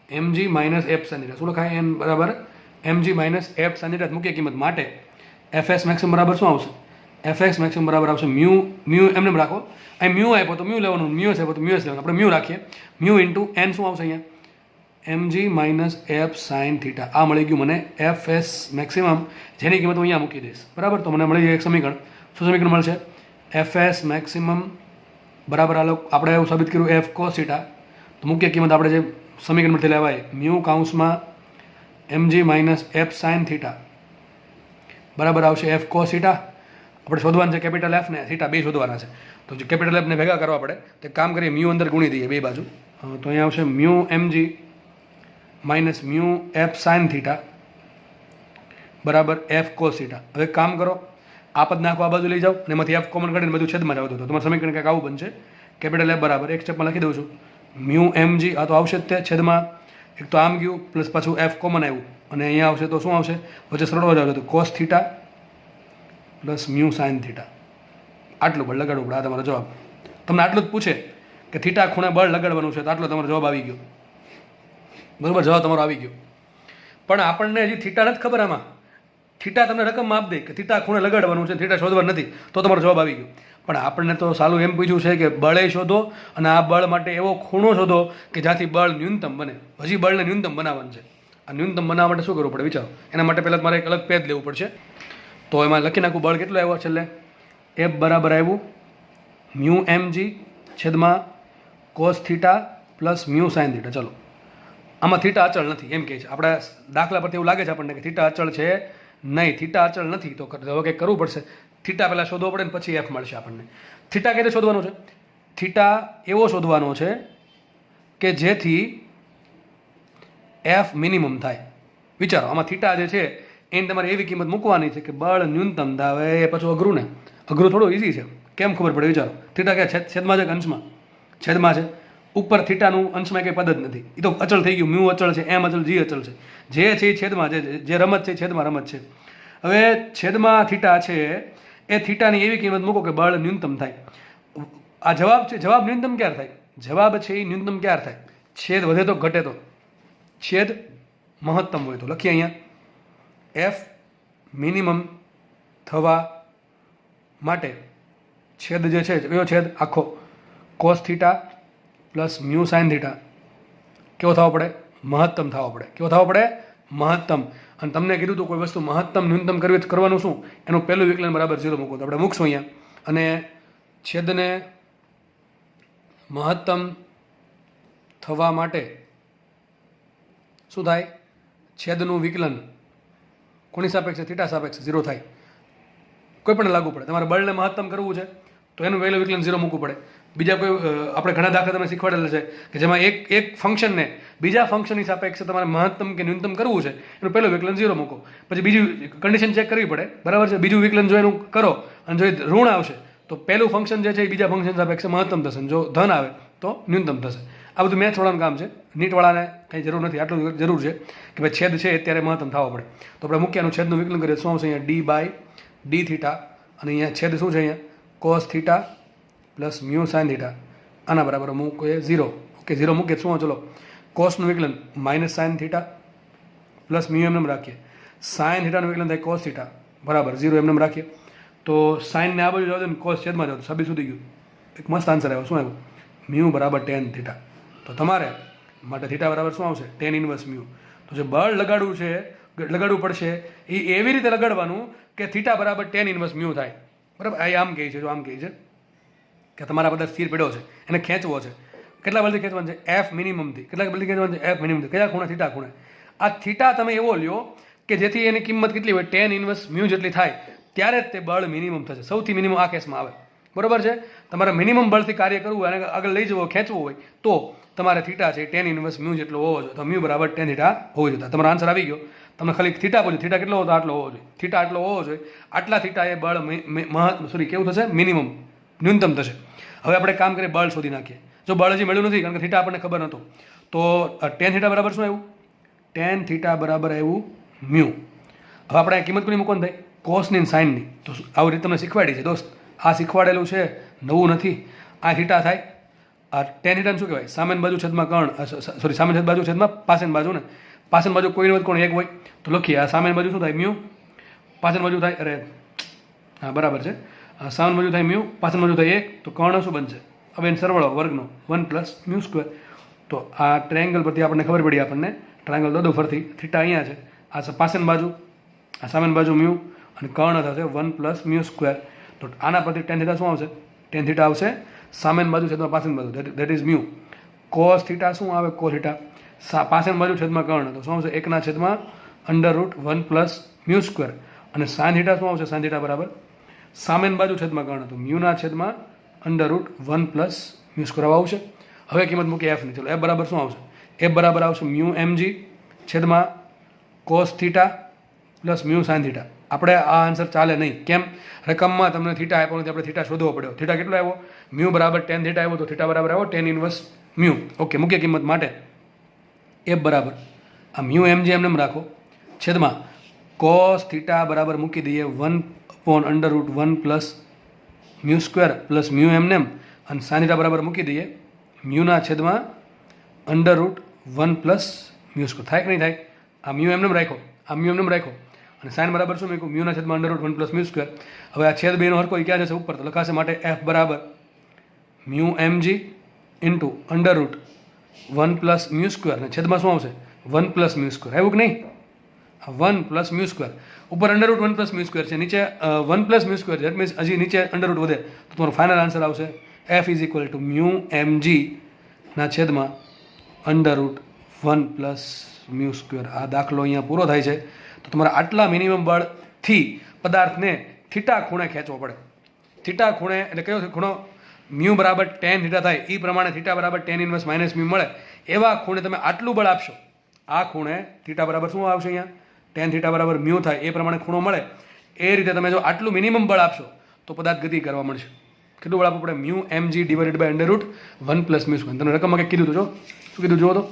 mg minus f sine theta. શું લખાય, n બરાબર mg minus f sine theta. મુખ્ય કિંમત માટે fs મેક્સિમમ બરાબર શું આવશે, fx મેક્સિમમ બરાબર આવશે મ્યુ એમને રાખો, અહીં મ્યુ આપ્યો તો મ્યુ લેવાનું, મ્યુએસ આપ્યો તો મ્યુએસ લેવાનું. આપણે મ્યુ રાખીએ, મ્યુ ઇન્ટુ n શું આવશે અહીંયા, mg minus f sine theta. આ મળી ગયું મને fs મેક્સિમમ, જેની કિંમત હું અહીંયા મૂકી દઈશ. બરાબર, તો મને મળી ગયું એક સમીકરણ. શું સમીકરણ મળશે, fs મેક્સિમમ બરાબર આપણે એવું સાબિત કર્યું f cos થીટા. તો મુખ્ય કિંમત આપણે જે સમીકરણમાંથી લેવાય મ્યુ કાઉન્સમાં mg minus f sine theta બરાબર આવશે f cos થીટા. આપણે શોધવાનું છે કેપિટલ એફ ને થીટા બે શોધવાના છે. તો જે કેપિટલ એફને ભેગા કરવા પડે તો કામ કરીએ, મ્યુ અંદર ગુણી દઈએ બે બાજુ. તો અહીંયા આવશે mu mg minus mu F sign theta બરાબર f cos થીટા. હવે કામ કરો, આ પદ નાખો, આ બાજુ લઈ જાઓ અને એમાંથી f કોમન કાઢીને બધું છેદમાં જાવ તો તમારું સમીકરણ કંઈક આવું બનશે. કેપિટલ એફ બરાબર એક સ્ટેપમાં લખી દઉં છું મ્યુ mg, આ તો આવશે જ તે છેદમાં એક તો આમ ગયું પ્લસ પાછું f કોમન આવ્યું અને અહીંયા આવશે તો શું આવશે, વચ્ચે સરળવા જાવ તો cos theta plus mu sine theta. આટલું બળ લગાડવું પડે. આ તમારો જવાબ. તમને આટલું જ પૂછે કે થીટા ખૂણે બળ લગાડવાનું છે તો આટલો તમારો જવાબ આવી ગયો. બરાબર, જવાબ તમારો આવી ગયો. પણ આપણને હજી થીટા નથી ખબર. આમાં થીટા તમને રકમમાં આપી દે કે થીટા ખૂણે લગાડવાનું છે, થીટા શોધવા નથી, તો તમારો જવાબ આવી ગયો. પણ આપણને તો સાલું એમ પૂછ્યું છે કે બળે શોધો અને આ બળ માટે એવો ખૂણો શોધો કે જ્યાંથી બળ ન્યૂનતમ બને. હજી બળને ન્યૂનતમ બનાવવાનું છે. આ ન્યૂનતમ બનાવવા માટે શું કરવું પડે વિચારો. એના માટે પહેલાં મારે એક અલગ પેજ લેવું પડશે. તો એમાં લખી નાખું બળ કેટલું આવ્યો છેલ્લે, f બરાબર આવ્યું મ્યુ mg છેદમાં cos theta plus mu sine theta. ચલો, આમાં થીટા અચળ નથી એમ કહે છે. આપણે દાખલા પરથી એવું લાગે છે આપણને કે થીટા અચળ છે, નહીં થીટા અચળ નથી. તો હવે કંઈક કરવું પડશે. થીટા પહેલાં શોધવો પડે ને પછી એફ મળશે આપણને. થીટા કઈ રીતે શોધવાનો છે, થીટા એવો શોધવાનો છે કે જેથી એફ મિનિમમ થાય. વિચારો, આમાં થીટા જે છે એની તમારે એવી કિંમત મૂકવાની છે કે બળ ન્યૂનતમ થાય. એ પાછું અઘરું ને, અઘરું થોડું ઇઝી છે. કેમ ખબર પડે વિચારો. થીટા ક્યાં છેદમાં છે કે અંશમાં, છેદમાં છે. ઉપર થીટાનું અંશમાં કંઈ પદ જ નથી. એ તો અચળ થઈ ગયું. મ્યુ અચળ છે, એમ અચળ, જી અચળ છે. જે છે એ છેદમાં છે, જે રમત છે છેદમાં રમત છે. હવે છેદમાં થીટા છે એ થીટાની એવી કિંમત મૂકો કે બળ ન્યૂનતમ થાય. આ જવાબ છે. જવાબ ન્યૂનતમ ક્યારે થાય, જવાબ છે એ ન્યૂનતમ ક્યારે થાય, છેદ વધે તો ઘટે તો, છેદ મહત્તમ હોય તો. લખીએ અહીંયા એફ મિનિમમ થવા માટે છેદ જે છે કયો છેદ, આખો cos theta plus mu sine theta કેવો થવો પડે, મહત્તમ થવો પડે. કેવો થવો પડે, મહત્તમ. અને તમને કીધું હતું કોઈ વસ્તુ મહત્તમ ન્યૂનતમ કરવી કરવાનું શું, એનું પહેલું વિકલન બરાબર 0 મૂકો. તો આપણે મૂકશું અહીંયા અને છેદને મહત્તમ થવા માટે શું થાય, છેદનું વિકલન કોની સાપેક્ષે, થીટા સાપેક્ષે 0 થાય. કોઈ પણ લાગુ પડે. તમારે બળને મહત્તમ કરવું છે તો એનું પહેલું વિકલન 0 મૂકવું પડે. બીજા કોઈ આપણે ઘણા દાખલા તમે શીખવાડેલા છે કે જેમાં એક ફંક્શનને બીજા ફંક્શનની સાપેક્ષે તમારે મહત્તમ કે ન્યૂનતમ કરવું છે, એનું પહેલું વિકલન 0 મૂકો. પછી બીજું કન્ડિશન ચેક કરવી પડે, બરાબર છે. બીજું વિકલન જો એનું કરો અને જો ઋણ આવશે તો પહેલું ફંક્શન જે છે એ બીજા ફંક્શન સાપેક્ષે મહત્તમ થશે, જો ધન આવે તો ન્યૂનતમ થશે. આ બધું મેથવાળાનું કામ છે. નીટવાળાને કંઈ જરૂર નથી. આટલું જરૂર છે કે ભાઈ છેદ છે અત્યારે મહત્તમ થવો પડે. તો આપણે મૂક્યાનું છેદનું વિકલન કરીએ શું આવશે, અહીંયા d/d થીટા અને અહીંયા છેદ શું છે, અહીંયા cos theta plus mu sine theta. આના બરાબર મૂકીએ 0. ઓકે, 0 મૂકીએ શું, ચલો કોસનું વિકલન minus sine theta plus mu એમને રાખીએ. સાઇન થીટાનું વિકલન થાય કોસ થીટા બરાબર 0 એમને રાખીએ. તો સાઇનને આ બાજુ જાવ ને કોસ છેદમાં જાવ તો સાબિત સુધી ગયું. એક મસ્ત આન્સર આવ્યો. શું આવ્યું, મ્યુ બરાબર tan થીટા. તો તમારે માટે થીટા બરાબર શું આવશે, tan ઇન્વર્સ મ્યુ. તો જે બળ લગાડવું પડશે એ એવી રીતે લગાડવાનું કે થીટા બરાબર tan ઇન્વર્સ મ્યુ થાય. બરાબર, આ આમ કહે છે, જો આમ કહે છે કે તમારા બધા સ્થિર પડ્યો છે એને ખેંચવો છે. કેટલા બળથી ખેંચવાનું છે? એફ મિનિમમથી. કેટલા બળથી ખેંચવાનું છે? એફ મિનિમમથી. કયા ખૂણે? થીટા ખૂણે. આ થીટા તમે એવો લ્યો કે જેથી એની કિંમત કેટલી હોય? tan ઇન્વર્સ મ્યુ જેટલી થાય ત્યારે જ તે બળ મિનિમમ થશે. સૌથી મિનિમમ આ કેસમાં આવે. બરોબર છે? તમારે મિનિમમ બળથી કાર્ય કરવું હોય અને આગળ લઈ જવો ખેંચવું હોય તો તમારે થીટા છે tan ઇન્વર્સ મ્યુ જેટલો હોવો જોઈએ. તો મ્યુ બરાબર tan થીટા હોવો જોઈએ. તમારો આન્સર આવી ગયો. તમને ખાલી થીટા પૂછ્યું, થીટા કેટલો હતો? આટલો હોવો જોઈએ. થીટા આટલો હોવો જોઈએ. આટલા થીટા એ બળ કેવું થશે? મિનિમમ, ન્યૂનતમ થશે. હવે આપણે કામ કરીએ, બળ શોધી નાખીએ. જો બળ હજી મળ્યું નથી કારણ કે થીટા આપણને ખબર નહોતો, તો tan થીટા બરાબર શું આવ્યું? tan થીટા બરાબર આવ્યું મ્યુ. હવે આપણે કિંમત કોની મૂકવાની થાય? કોસની અને સાઇનની. તો આવી રીતે તમને શીખવાડી છે દોસ્ત. આ શીખવાડેલું છે, નવું નથી. આ થીટા થાય. આ tan થીટાને શું કહેવાય? સામેની બાજુ છેદમાં કર્ણ, સોરી સામેની બાજુ છેદમાં પાછળની બાજુ ને. પાછળની બાજુ કોઈની વચ્ચે કોણ એક હોય તો લખીએ. આ સામેની બાજુ શું થાય? મ્યુ. પાછળની બાજુ થાય, અરે હા બરાબર છે, સામેની બાજુ થાય મ્યુ, પાછળની બાજુ થાય 1. તો કર્ણ શું બનશે? હવે એને સરવાળો વર્ગનો 1 પ્લસ મ્યુ સ્ક્વેર. તો આ ટ્રાયેંગલ પરથી આપણને ખબર પડી, આપણને ટ્રાયેંગલ દોદો ફરતી થીટા અહીંયા છે, આ પાછળની બાજુ, આ સામેની બાજુ મ્યુ અને કર્ણ થશે 1 પ્લસ મ્યુ સ્ક્વેર. તો આના પરથી tan થીટા શું આવશે? tan થીટા આવશે સામેની બાજુ છેદમાં પાછળની બાજુ, that is mu. Cos theta શું આવે? કોસ થીટા પાછળની બાજુ છેદમાં કર્ણ, તો શું આવશે? 1/√1 પ્લસ મ્યુ સ્ક્વેર. અને સાઇન થીટા શું આવશે? સાઇન થીટા બરાબર સામેની બાજુ છેદમાં કર્ણ, તો મ્યુના છેદમાં √1 પ્લસ મ્યુ સ્ક્વેર આવશે. હવે કિંમત મૂકી એફની. ચલો એફ બરાબર શું આવશે? એફ બરાબર આવશે મ્યુ mg છેદમાં cos theta plus mu sine theta. આપણે આ આન્સર ચાલે નહીં. કેમ? રકમમાં તમને થીટા આપ્યો નથી, આપણે થીટા શોધવો પડ્યો. થીટા કેટલો આવ્યો? મ્યુ બરાબર tan થીટા આવ્યો, તો થીટા બરાબર આવ્યો tan ઇન્વર્સ મ્યુ. ઓકે, મૂકીએ કિંમત માટે. એફ બરાબર આ મ્યુ mg એમને રાખો છેદમાં કોસ થીટા બરાબર મૂકી દઈએ 1/√1 plus mu square plus mu એમને, અને સાઇન થીટા બરાબર મૂકી દઈએ મ્યુના છેદમાં √1 પ્લસ મ્યુ સ્ક્વેર. થાય કે નહીં થાય? આ મ્યુ એમને રાખ્યો, આ મ્યુ એમને રાખ્યો, અને સાઇન બરાબર શું મૂક્યું? મ્યુના છેદમાં √1 પ્લસ મ્યુ સ્ક્વેર. હવે આ છેદ બેનો હરકો ક્યાં જશે? ઉપર. તો લખાશે માટે એફ બરાબર mu mg into √1 plus mu square, અને છેદમાં શું આવશે? 1 પ્લસ મ્યુ સ્ક્વેર. આવ્યું કે નહીં? 1 પ્લસ મ્યુ સ્ક્વેર. ઉપર √1 પ્લસ મ્યુ સ્ક્વેર છે, નીચે 1 પ્લસ મ્યુ સ્ક્વેર છે. દેટ મીન્સ હજી નીચે √ વધે, તો તમારો ફાઇનલ આન્સર આવશે F is equal two mu mg ના છેદમાં √1 પ્લસ મ્યુ સ્ક્વેર. આ દાખલો અહીંયા પૂરો થાય છે. તો તમારે આટલા મિનિમમ બળથી પદાર્થને થીટા ખૂણે ખેંચવો પડે. થીટા ખૂણે એટલે કયો ખૂણો? મ્યુ બરાબર tan થીટા થાય એ પ્રમાણે થીટા બરાબર tan ઇન્વર્સ માઇનસ મ્યુ મળે એવા ખૂણે તમે આટલું બળ આપશો. આ ખૂણે થીટા બરાબર શું આવશે? અહીંયા tan થીટા બરાબર મ્યુ થાય એ પ્રમાણે ખૂણો મળે. એ રીતે તમે જો આટલું મિનિમમ બળ આપશો તો પદાર્થ ગતિ કરવા મળશે. કેટલું બળ આપવું પડે? Mu mg divided by √1 plus mu square. તમે રકમમાં કંઈક કીધું હતું, જો શું કીધું જુઓ તો.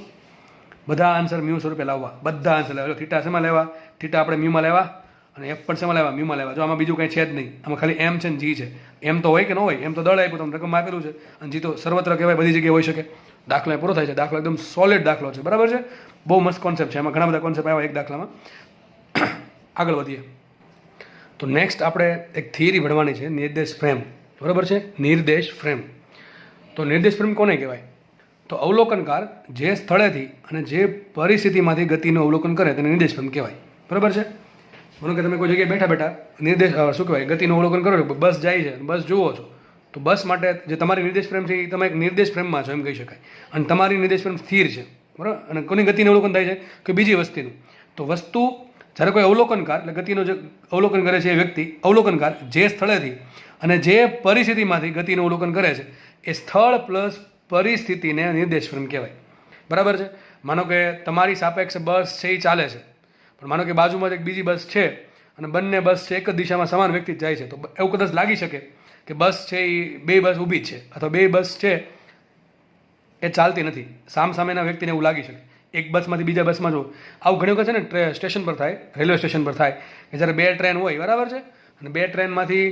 બધા આન્સર મ્યુ સ્વરૂપે લાવવા, બધા આન્સર લાવવા. થીટા શેમાં લેવા? થીટા આપણે મ્યુમાં લેવા, અને એફ પણ શેમાં લેવા? મ્યુમાં લેવા. જો આમાં બીજું કંઈ છે જ નહીં, આમાં ખાલી એમ છે ને જી છે. એમ તો હોય કે ન હોય? એમ તો દળ આપ્યું, તમને રકમ આપેલું છે, અને જી તો સર્વત્ર કહેવાય, બધી જગ્યાએ હોઈ શકે. દાખલો પૂરો થાય છે. દાખલો એકદમ સોલિડ દાખલો છે, બરાબર છે. બહુ મસ્ત કોન્સેપ્ટ છે. એમાં ઘણા બધા કોન્સેપ્ટ આવ્યા એક દાખલામાં. આગળ વધીએ તો નેક્સ્ટ આપણે એક થિયરી ભણવાની છે, નિર્દેશ ફ્રેમ. બરાબર છે, નિર્દેશ ફ્રેમ. તો નિર્દેશ ફ્રેમ કોને કહેવાય? તો અવલોકનકાર જે સ્થળેથી અને જે પરિસ્થિતિમાંથી ગતિનું અવલોકન કરે તેને નિર્દેશ ફ્રેમ કહેવાય. બરાબર છે. માનો કે તમે કોઈ જગ્યાએ બેઠા બેઠા નિર્દેશ શું કહેવાય ગતિનું અવલોકન કરો છો, બસ જાય છે, બસ જુઓ છો, તો બસ માટે જે તમારી નિર્દેશ ફ્રેમ છે એ તમે એક નિર્દેશ ફ્રેમમાં છો એમ કહી શકાય. અને તમારી નિર્દેશ ફ્રેમ સ્થિર છે, બરાબર. અને કોની ગતિનું અવલોકન થાય છે? કે બીજી વસ્તુનું. તો વસ્તુ જ્યારે કોઈ અવલોકનકાર એટલે ગતિનું જે અવલોકન કરે છે એ વ્યક્તિ, અવલોકનકાર જે સ્થળેથી અને જે પરિસ્થિતિમાંથી ગતિનું અવલોકન કરે છે એ સ્થળ પ્લસ પરિસ્થિતિને નિર્દેશ ફ્રેમ કહેવાય. બરાબર છે. માનો કે તમારી સાપેક્ષે બસ છે એ ચાલે છે, પણ માનો કે બાજુમાં એક બીજી બસ છે અને બંને બસ છે એક જ દિશામાં સમાન વ્યક્તિ જાય છે, તો એવું કદાચ લાગી શકે કે બસ છે એ બે બસ ઊભી જ છે, અથવા બે બસ છે એ ચાલતી નથી. સામસામેના વ્યક્તિને એવું લાગી શકે. એક બસમાંથી બીજા બસમાં જો આવું ઘણી વખત છે ને સ્ટેશન પર થાય, રેલવે સ્ટેશન પર થાય કે જ્યારે બે ટ્રેન હોય, બરાબર છે, અને બે ટ્રેનમાંથી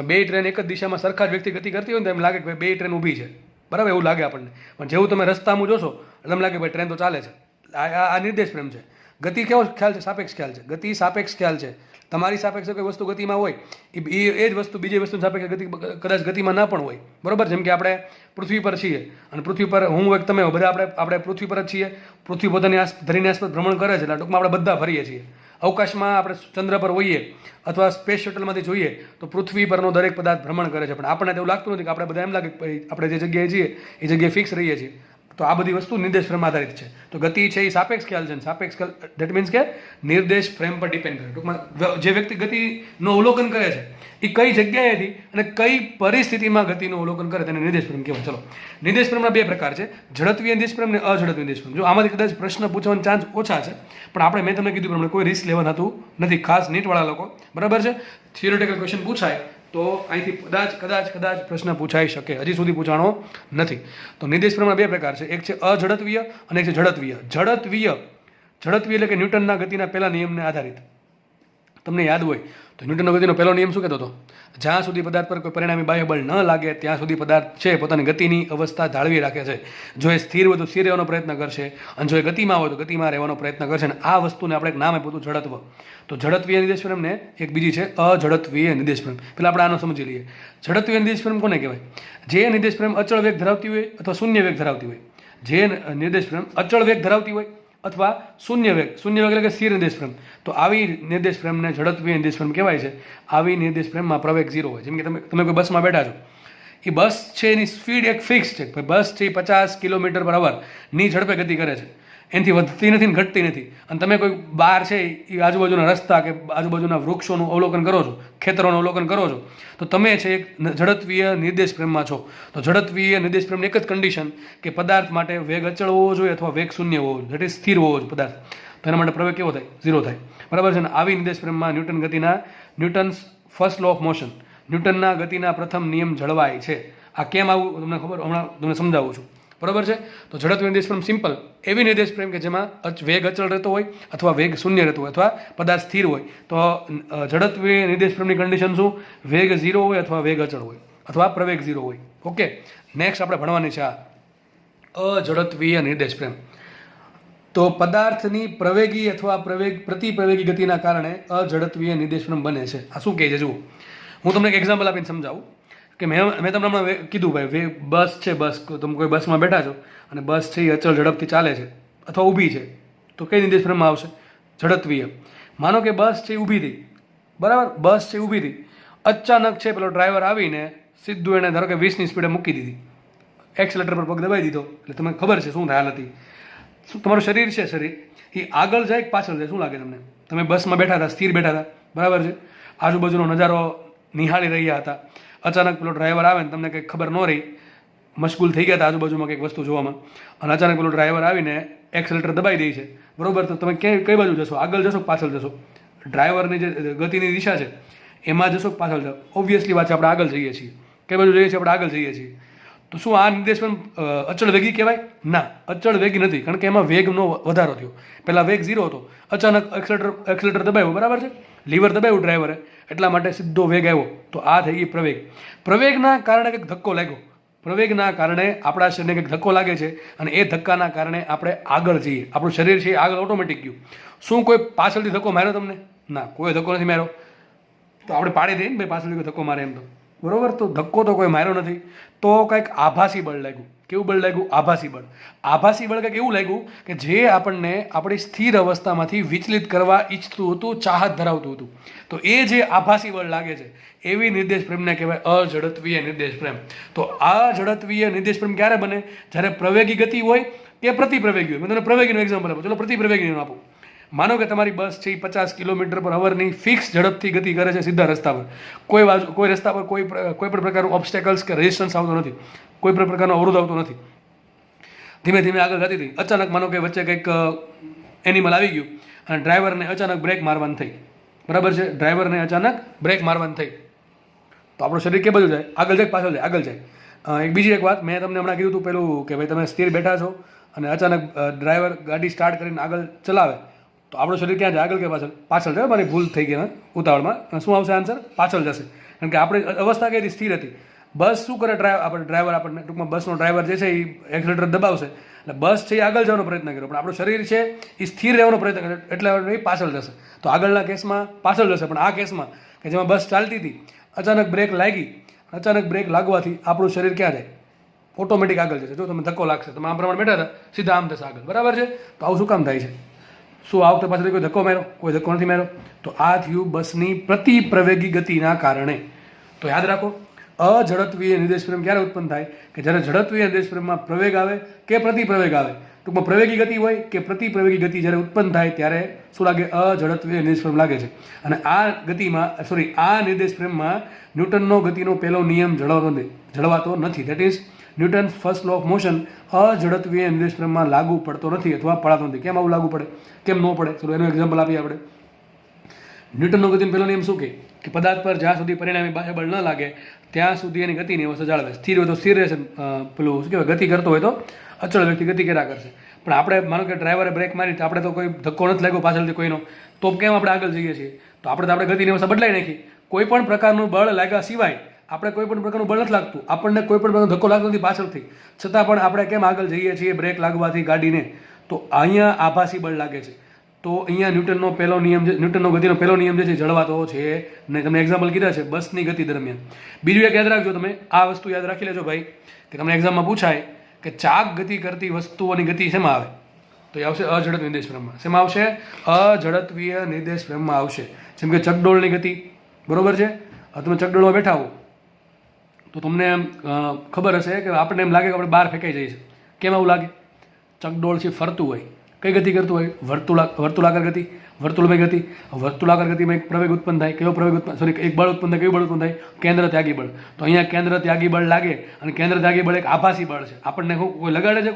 બે ટ્રેન એક જ દિશામાં સરખા જ વ્યક્તિ ગતિ કરતી હોય ને તો એમ લાગે કે બે ટ્રેન ઊભી છે, બરાબર, એવું લાગે આપણને. પણ જેવું તમે રસ્તામાં જોશો એટલે એમ લાગે ભાઈ ટ્રેન તો ચાલે છે. આ નિર્દેશ પ્રેમ છે. ગતિ કેવો ખ્યાલ છે? સાપેક્ષ ખ્યાલ છે. ગતિ સાપેક્ષ ખ્યાલ છે. તમારી સાપેક્ષે કોઈ વસ્તુ ગતિમાં હોય એ જ વસ્તુ બીજી વસ્તુ સાપેક્ષે ગતિ કદાચ ગતિમાં ના પણ હોય, બરાબર. જેમ કે આપણે પૃથ્વી પર છીએ અને પૃથ્વી પર હું એક તમે બધા આપણે પૃથ્વી પર જ છીએ. પૃથ્વી પોતાની ધરીની આસપાસ ભ્રમણ કરે છે, એટલે ટૂંકમાં આપણે બધા ફરીએ છીએ. અવકાશમાં આપણે ચંદ્ર પર હોઈએ અથવા સ્પેસ શટલમાંથી જોઈએ તો પૃથ્વી પરનો દરેક પદાર્થ ભ્રમણ કરે છે, પણ આપણને એવું લાગતું નથી કે આપણે બધા એમ લાગે કે આપણે જે જગ્યાએ છીએ એ જગ્યાએ ફિક્સ રહીએ છીએ. તો આ બધી વસ્તુ નિર્દેશ ફ્રેમ આધારિત છે. તો ગતિ છે એ સાપેક્ષ ખ્યાલ છે. સાપેક્ષ ખ્યાલ દેટ મીન્સ કે નિર્દેશ ફ્રેમ પર ડિપેન્ડ કરે. ટૂંકમાં જે વ્યક્તિ ગતિનું અવલોકન કરે છે એ કઈ જગ્યાએથી અને કઈ પરિસ્થિતિમાં ગતિનું અવલોકન કરે તેને નિર્દેશ ફ્રેમ કહેવાય. ચલો, નિર્દેશ ફ્રેમના બે પ્રકાર છે, ઝડપીય નિર્દેશ ફ્રેમ અને અઝડપીય નિર્દેશ ફ્રેમ. જો આમાંથી કદાચ પ્રશ્ન પૂછવાનો ચાન્સ ઓછા છે, પણ આપણે મેં તમને કીધું પ્રમાણે કોઈ રિસ્ક લેવા થતું નથી, ખાસ નીટવાળા લોકો, બરાબર છે. થિયોરિટિકલ ક્વેશ્ચન પૂછાય તો અહીંથી કદાચ પ્રશ્ન પૂછાઈ શકે, હજી સુધી પૂછાણો નથી. તો નિર્દેશ ફ્રેમના બે પ્રકાર છે, એક છે અઝડપીય અને એક છે ઝડપીય. ઝડપીય એટલે કે ન્યૂટનના ગતિના પહેલા નિયમને આધારિત. તમને યાદ હોય તો ન્યૂટનનો ગતિનો પહેલો નિયમ શું કહેતો હતો? જ્યાં સુધી પદાર્થ પર કોઈ પરિણામી બાહ્ય બળ ન લાગે ત્યાં સુધી પદાર્થ છે પોતાની ગતિની અવસ્થા જાળવી રાખે છે. જો એ સ્થિર હોય તો સ્થિર રહેવાનો પ્રયત્ન કરશે, અને જો એ ગતિમાં હોય તો ગતિમાં રહેવાનો પ્રયત્ન કરશે. અને આ વસ્તુને આપણે એક નામ આપ્યું હતું ઝડત્વ. તો ઝડપીય નિર્દેશ ફ્રેમને એક બીજી છે અઝડપીય નિર્દેશ ફ્રેમ. પહેલાં આપણે આનો સમજી લઈએ. ઝડપીય નિર્દેશ ફ્રેમ કોને કહેવાય? જે નિર્દેશ ફ્રેમ અચળ વેગ ધરાવતી હોય અથવા શૂન્ય વેગ ધરાવતી હોય. જે નિર્દેશ ફ્રેમ અચળ વેગ ધરાવતી હોય અથવા શૂન્ય વેગ એટલે કે સ્થિર નિર્દેશ ફ્રેમ, તો આવી નિર્દેશ ફ્રેમને ઝડપીય નિર્દેશ ફ્રેમ કહેવાય છે. આવી નિર્દેશ ફ્રેમમાં પ્રવેગ 0 હોય. જેમ કે તમે કોઈ બસમાં બેઠા છો, એ બસ છે એની સ્પીડ એક ફિક્સ છે, બસ છે એ 50 કિલોમીટર/અવરની ઝડપે ગતિ કરે છે, એનાથી વધતી નથી ને ઘટતી નથી. અને તમે કોઈ બહાર છે એ આજુબાજુના રસ્તા કે આજુબાજુના વૃક્ષોનું અવલોકન કરો છો, ખેતરોનું અવલોકન કરો છો, તો તમે છે એક ઝડપીય નિર્દેશ ફ્રેમમાં છો. તો ઝડપીય નિર્દેશ ફ્રેમની એક જ કન્ડિશન કે પદાર્થ માટે વેગ અચળ હોવો જોઈએ અથવા વેગ શૂન્ય હોવો જોઈએ, એટલે સ્થિર હોવો જોઈએ પદાર્થ. તો એના માટે પ્રવેગ કેવો થાય? 0 થાય, બરાબર છે ને. આવી નિર્દેશ ફ્રેમમાં Newton's first law of motion, ન્યૂટનના ગતિના પ્રથમ નિયમ જળવાય છે. આ કેમ આવું તમને ખબર, હમણાં તમને સમજાવું છું, બરાબર છે. તો ઝડપીય નિર્દેશ ફ્રેમ સિમ્પલ એવી નિર્દેશ ફ્રેમ કે જેમાં વેગ અચળ રહેતો હોય અથવા વેગ શૂન્ય રહેતો હોય અથવા પદાર્થ સ્થિર હોય. તો ઝડપીય નિર્દેશ ફ્રેમની કન્ડિશન શું? વેગ 0 હોય અથવા વેગ અચળ હોય અથવા પ્રવેગ 0 હોય. ઓકે, નેક્સ્ટ આપણે ભણવાની છે આ અઝડપીય નિર્દેશ ફ્રેમ. તો પદાર્થની પ્રવેગી અથવા પ્રતિપ્રવેગી ગતિના કારણે અઝડપીય નિર્દેશ ફ્રેમ બને છે. આ શું કહે છે જુઓ, હું તમને એક એક્ઝામ્પલ આપીને સમજાવું કે મેં તમને હમણાં કીધું ભાઈ બસ છે, તમે કોઈ બસમાં બેઠા છો અને બસ છે એ અચળ ઝડપથી ચાલે છે અથવા ઊભી છે, તો કઈ નિર્દેશ ફ્રેમમાં આવશે? ઝડપીય. માનો કે બસ છે એ ઊભી થઈ, બરાબર, બસ છે ઊભી થઈ, અચાનક છે પેલો ડ્રાઈવર આવીને સીધું એને ધારો કે 20ની સ્પીડે મૂકી દીધી, એક્સલેટર પર પગ દબાવી દીધો, એટલે તમને ખબર છે શું થાય હતી. શું તમારું શરીર છે, શરીર એ આગળ જાય કે પાછળ જાય? શું લાગે તમને? તમે બસમાં બેઠા હતા, સ્થિર બેઠા હતા, બરાબર છે, આજુબાજુનો નજારો નિહાળી રહ્યા હતા, અચાનક પેલો ડ્રાઈવર આવે ને તમને કંઈક ખબર ન રહી, મશગુલ થઈ ગયા હતા આજુબાજુમાં કંઈક વસ્તુ જોવામાં, અને અચાનક પેલો ડ્રાઈવર આવીને એક્સલેટર દબાઈ દે છે, બરાબર. તો તમે કઈ બાજુ જશો? આગળ જશો કે પાછળ જશો? ડ્રાઈવરની જે ગતિની દિશા છે એમાં જશો કે પાછળ જશો? ઓબ્વિયસલી વાત છે આપણે આગળ જઈએ છીએ. કઈ બાજુ જઈએ છીએ? આપણે આગળ જઈએ છીએ. તો શું આ નિર્દેશ પણ અચળ વેગી કહેવાય? ના, અચળ વેગી નથી, કારણ કે એમાં વેગનો વધારો થયો. પહેલાં વેગ 0 હતો, અચાનક એક્સલેટર દબાવ્યું, બરાબર છે, લીવર દબાવ્યું ડ્રાઈવરે, એટલા માટે સીધો વેગ આવ્યો. તો આ થઈ ગઈ પ્રવેગ. પ્રવેગના કારણે કંઈક ધક્કો લાગ્યો, પ્રવેગના કારણે આપણા શરીરને કંઈક ધક્કો લાગે છે અને એ ધક્કાના કારણે આપણે આગળ જઈએ, આપણું શરીર છે આગળ ઓટોમેટિક ગયું. શું કોઈ પાછળથી ધક્કો માર્યો તમને? ના, કોઈ ધક્કો નથી માર્યો. તો આપણે પાડી દઈએ ને ભાઈ પાછળથી ધક્કો મારે એમ તો, બરાબર. તો ધક્કો તો કોઈ માર્યો નથી. તો કંઈક આભાસી બળ લાગ્યું. કેવું બળ લાગ્યું? આભાસી બળ. આભાસી બળ કંઈક એવું લાગ્યું કે જે આપણને આપણી સ્થિર અવસ્થામાંથી વિચલિત કરવા ઈચ્છતું હતું, ચાહત ધરાવતું હતું. તો એ જે આભાસી બળ લાગે છે એવી નિર્દેશ ફ્રેમને કહેવાય અઝડપીય નિર્દેશ ફ્રેમ. તો આ ઝડપીય નિર્દેશ ફ્રેમ ક્યારે બને? જ્યારે પ્રવેગી ગતિ હોય કે પ્રતિપ્રવેગી હોય. મેં તમને પ્રવેગીનું એક્ઝામ્પલ આપું, ચલો પ્રતિપ્રવેગીનું આપું. માનો કે તમારી બસ છે એ 50 કિલોમીટર/અવરની ફિક્સ ઝડપથી ગતિ કરે છે સીધા રસ્તા પર, કોઈ રસ્તા પર કોઈ પણ પ્રકારનું ઓબ્સ્ટેકલ્સ કે રેઝિસ્ટન્સ આવતો નથી, કોઈ પણ પ્રકારનો અવરોધ આવતો નથી, ધીમે ધીમે આગળ જતી હતી. અચાનક માનો કે વચ્ચે કંઈક એનિમલ આવી ગયું અને ડ્રાઈવરને અચાનક બ્રેક મારવાની થઈ, બરાબર છે, ડ્રાઈવરને અચાનક બ્રેક મારવાની થઈ, તો આપણું શરીર કે બાજુ જાય? આગળ જાય, પાછળ જાય? આગળ જાય. એક બીજી એક વાત મેં તમને હમણાં કીધું હતું પેલું કે ભાઈ તમે સ્થિર બેઠા છો અને અચાનક ડ્રાઈવર ગાડી સ્ટાર્ટ કરીને આગળ ચલાવે, તો આપણું શરીર ક્યાં જાય? આગળ કે પાછળ? પાછળ જાય. મારી ભૂલ થઈ ગઈ ઉતાવળમાં. શું આવશે આન્સર? પાછળ જશે, કારણ કે આપણી અવસ્થા કઈ સ્થિર હતી. બસ શું કરે? ડ્રાઈવર આપણને ટૂંકમાં બસનો ડ્રાઈવર જે છે એ એક્સલેટર દબાવશે એટલે બસ છે એ આગળ જવાનો પ્રયત્ન કર્યો, પણ આપણું શરીર છે એ સ્થિર રહેવાનો પ્રયત્ન કરે એટલે એ પાછળ જશે. તો આગળના કેસમાં પાછળ જશે, પણ આ કેસમાં કે જેમાં બસ ચાલતી હતી અચાનક બ્રેક લાગી, અચાનક બ્રેક લાગવાથી આપણું શરીર ક્યાં જાય? ઓટોમેટિક આગળ જશે. જો તમે ધક્કો લાગશે, તમે આમ પ્રમાણે બેઠા હતા, સીધા આમ થશે આગળ, બરાબર છે. તો આવું શું કામ થાય છે? શું આ વખતે પાછળ કોઈ ધક્કો માર્યો? કોઈ ધક્કો નથી માર્યો. તો આ થયું બસની પ્રતિપ્રવેગી ગતિના કારણે. તો યાદ રાખો, અઝડત્વીય નિર્દેશ ફ્રેમ ક્યારે ઉત્પન્ન થાય? કે જ્યારે ઝડત્વીય નિર્દેશ ફ્રેમમાં પ્રવેગ આવે કે પ્રતિપ્રવેગ આવે. ટૂંકમાં પ્રવેગી ગતિ હોય કે પ્રતિપ્રવેગી ગતિ જ્યારે ઉત્પન્ન થાય ત્યારે શું લાગે? અઝડત્વીય નિર્દેશ ફ્રેમ લાગે છે. અને આ ગતિમાં આ નિર્દેશ ફ્રેમમાં ન્યૂટનનો ગતિનો પહેલો નિયમ જળવાતો નથી. That is Newton's first law of motion અઝડત્વીય નિર્દેશ ફ્રેમમાં લાગુ પડતો નથી અથવા પડાતો નથી. કેમ આવું લાગુ પડે? કેમ ન પડે? ચલો એનું એક્ઝામ્પલ આપીએ આપણે. ન્યૂટનનો ગતિનો પહેલો નિયમ શું કહે? કે પદાર્થ પર જ્યાં સુધી પરિણામી બાહ્ય બળ ન લાગે ત્યાં સુધી એની ગતિની અવસ્થા જાળવે. સ્થિર હોય તો સ્થિર રહેશે, પેલું શું કહેવાય, ગતિ કરતો હોય તો અચળ વ્યક્તિ ગતિ કર્યા કરશે. પણ આપણે માનો કે ડ્રાઈવરે બ્રેક મારી તો આપણે તો કોઈ ધક્કો નથી લાગ્યો પાછળથી કોઈનો, તો કેમ આપણે આગળ જઈએ છીએ? તો આપણે ગતિની અવસ્થા બદલાઈ નાખી. કોઈ પણ પ્રકારનું બળ લાગ્યા સિવાય આપણે કોઈ પણ પ્રકારનું બળ નથી લાગતું, આપણને કોઈ પણ પ્રકારનો ધક્કો લાગતો નથી પાછળથી, છતાં પણ આપણે કેમ આગળ જઈએ છીએ બ્રેક લાગવાથી ગાડીને? તો અહીંયા આભાસી બળ લાગે છે. તો અહીંયા ન્યૂટનનો પહેલો નિયમ ન્યૂટનનો ગતિનો પહેલો નિયમ જે છે જળવાતો છે ને. તમને એક્ઝામ્પલ કીધા છે બસની ગતિ દરમિયાન. બીજું એક યાદ રાખજો, તમે આ વસ્તુ યાદ રાખી લેજો ભાઈ, કે તમને એક્ઝામમાં પૂછાય કે ચાક ગતિ કરતી વસ્તુઓની ગતિ શેમાં આવે? તો એ આવશે અઝડત્વીય નિર્દેશ ફ્રેમમાં. શેમાં આવશે? અઝડત્વીય નિર્દેશ ફ્રેમમાં આવશે. જેમ કે ચકડોળની ગતિ, બરોબર છે? તમે ચકડોળમાં બેઠા હો તો તમને એમ ખબર હશે કે આપણને એમ લાગે કે આપણે બહાર ફેંકાઈ જઈએ છીએ. કેમ આવું લાગે? ચકડોળ છે ફરતું હોય, કઈ ગતિ કરતું હોય? વર્તુળાકાર ગતિ, વર્તુળમય ગતિ. વર્તુળાકાર ગતિમાં એક પ્રવેગ ઉત્પન્ન થાય. કેવો પ્રવેગ ઉત્પન્ન? સોરી, એક બળ ઉત્પન્ન થાય. કેવું બળ ઉત્પન્ન થાય? કેન્દ્ર ત્યાગી બળ. તો અહીંયા કેન્દ્ર ત્યાગી બળ લાગે, અને કેન્દ્ર ત્યાગી બળ એક આભાસી બળ છે. આપણને કોઈ લગાડે છે,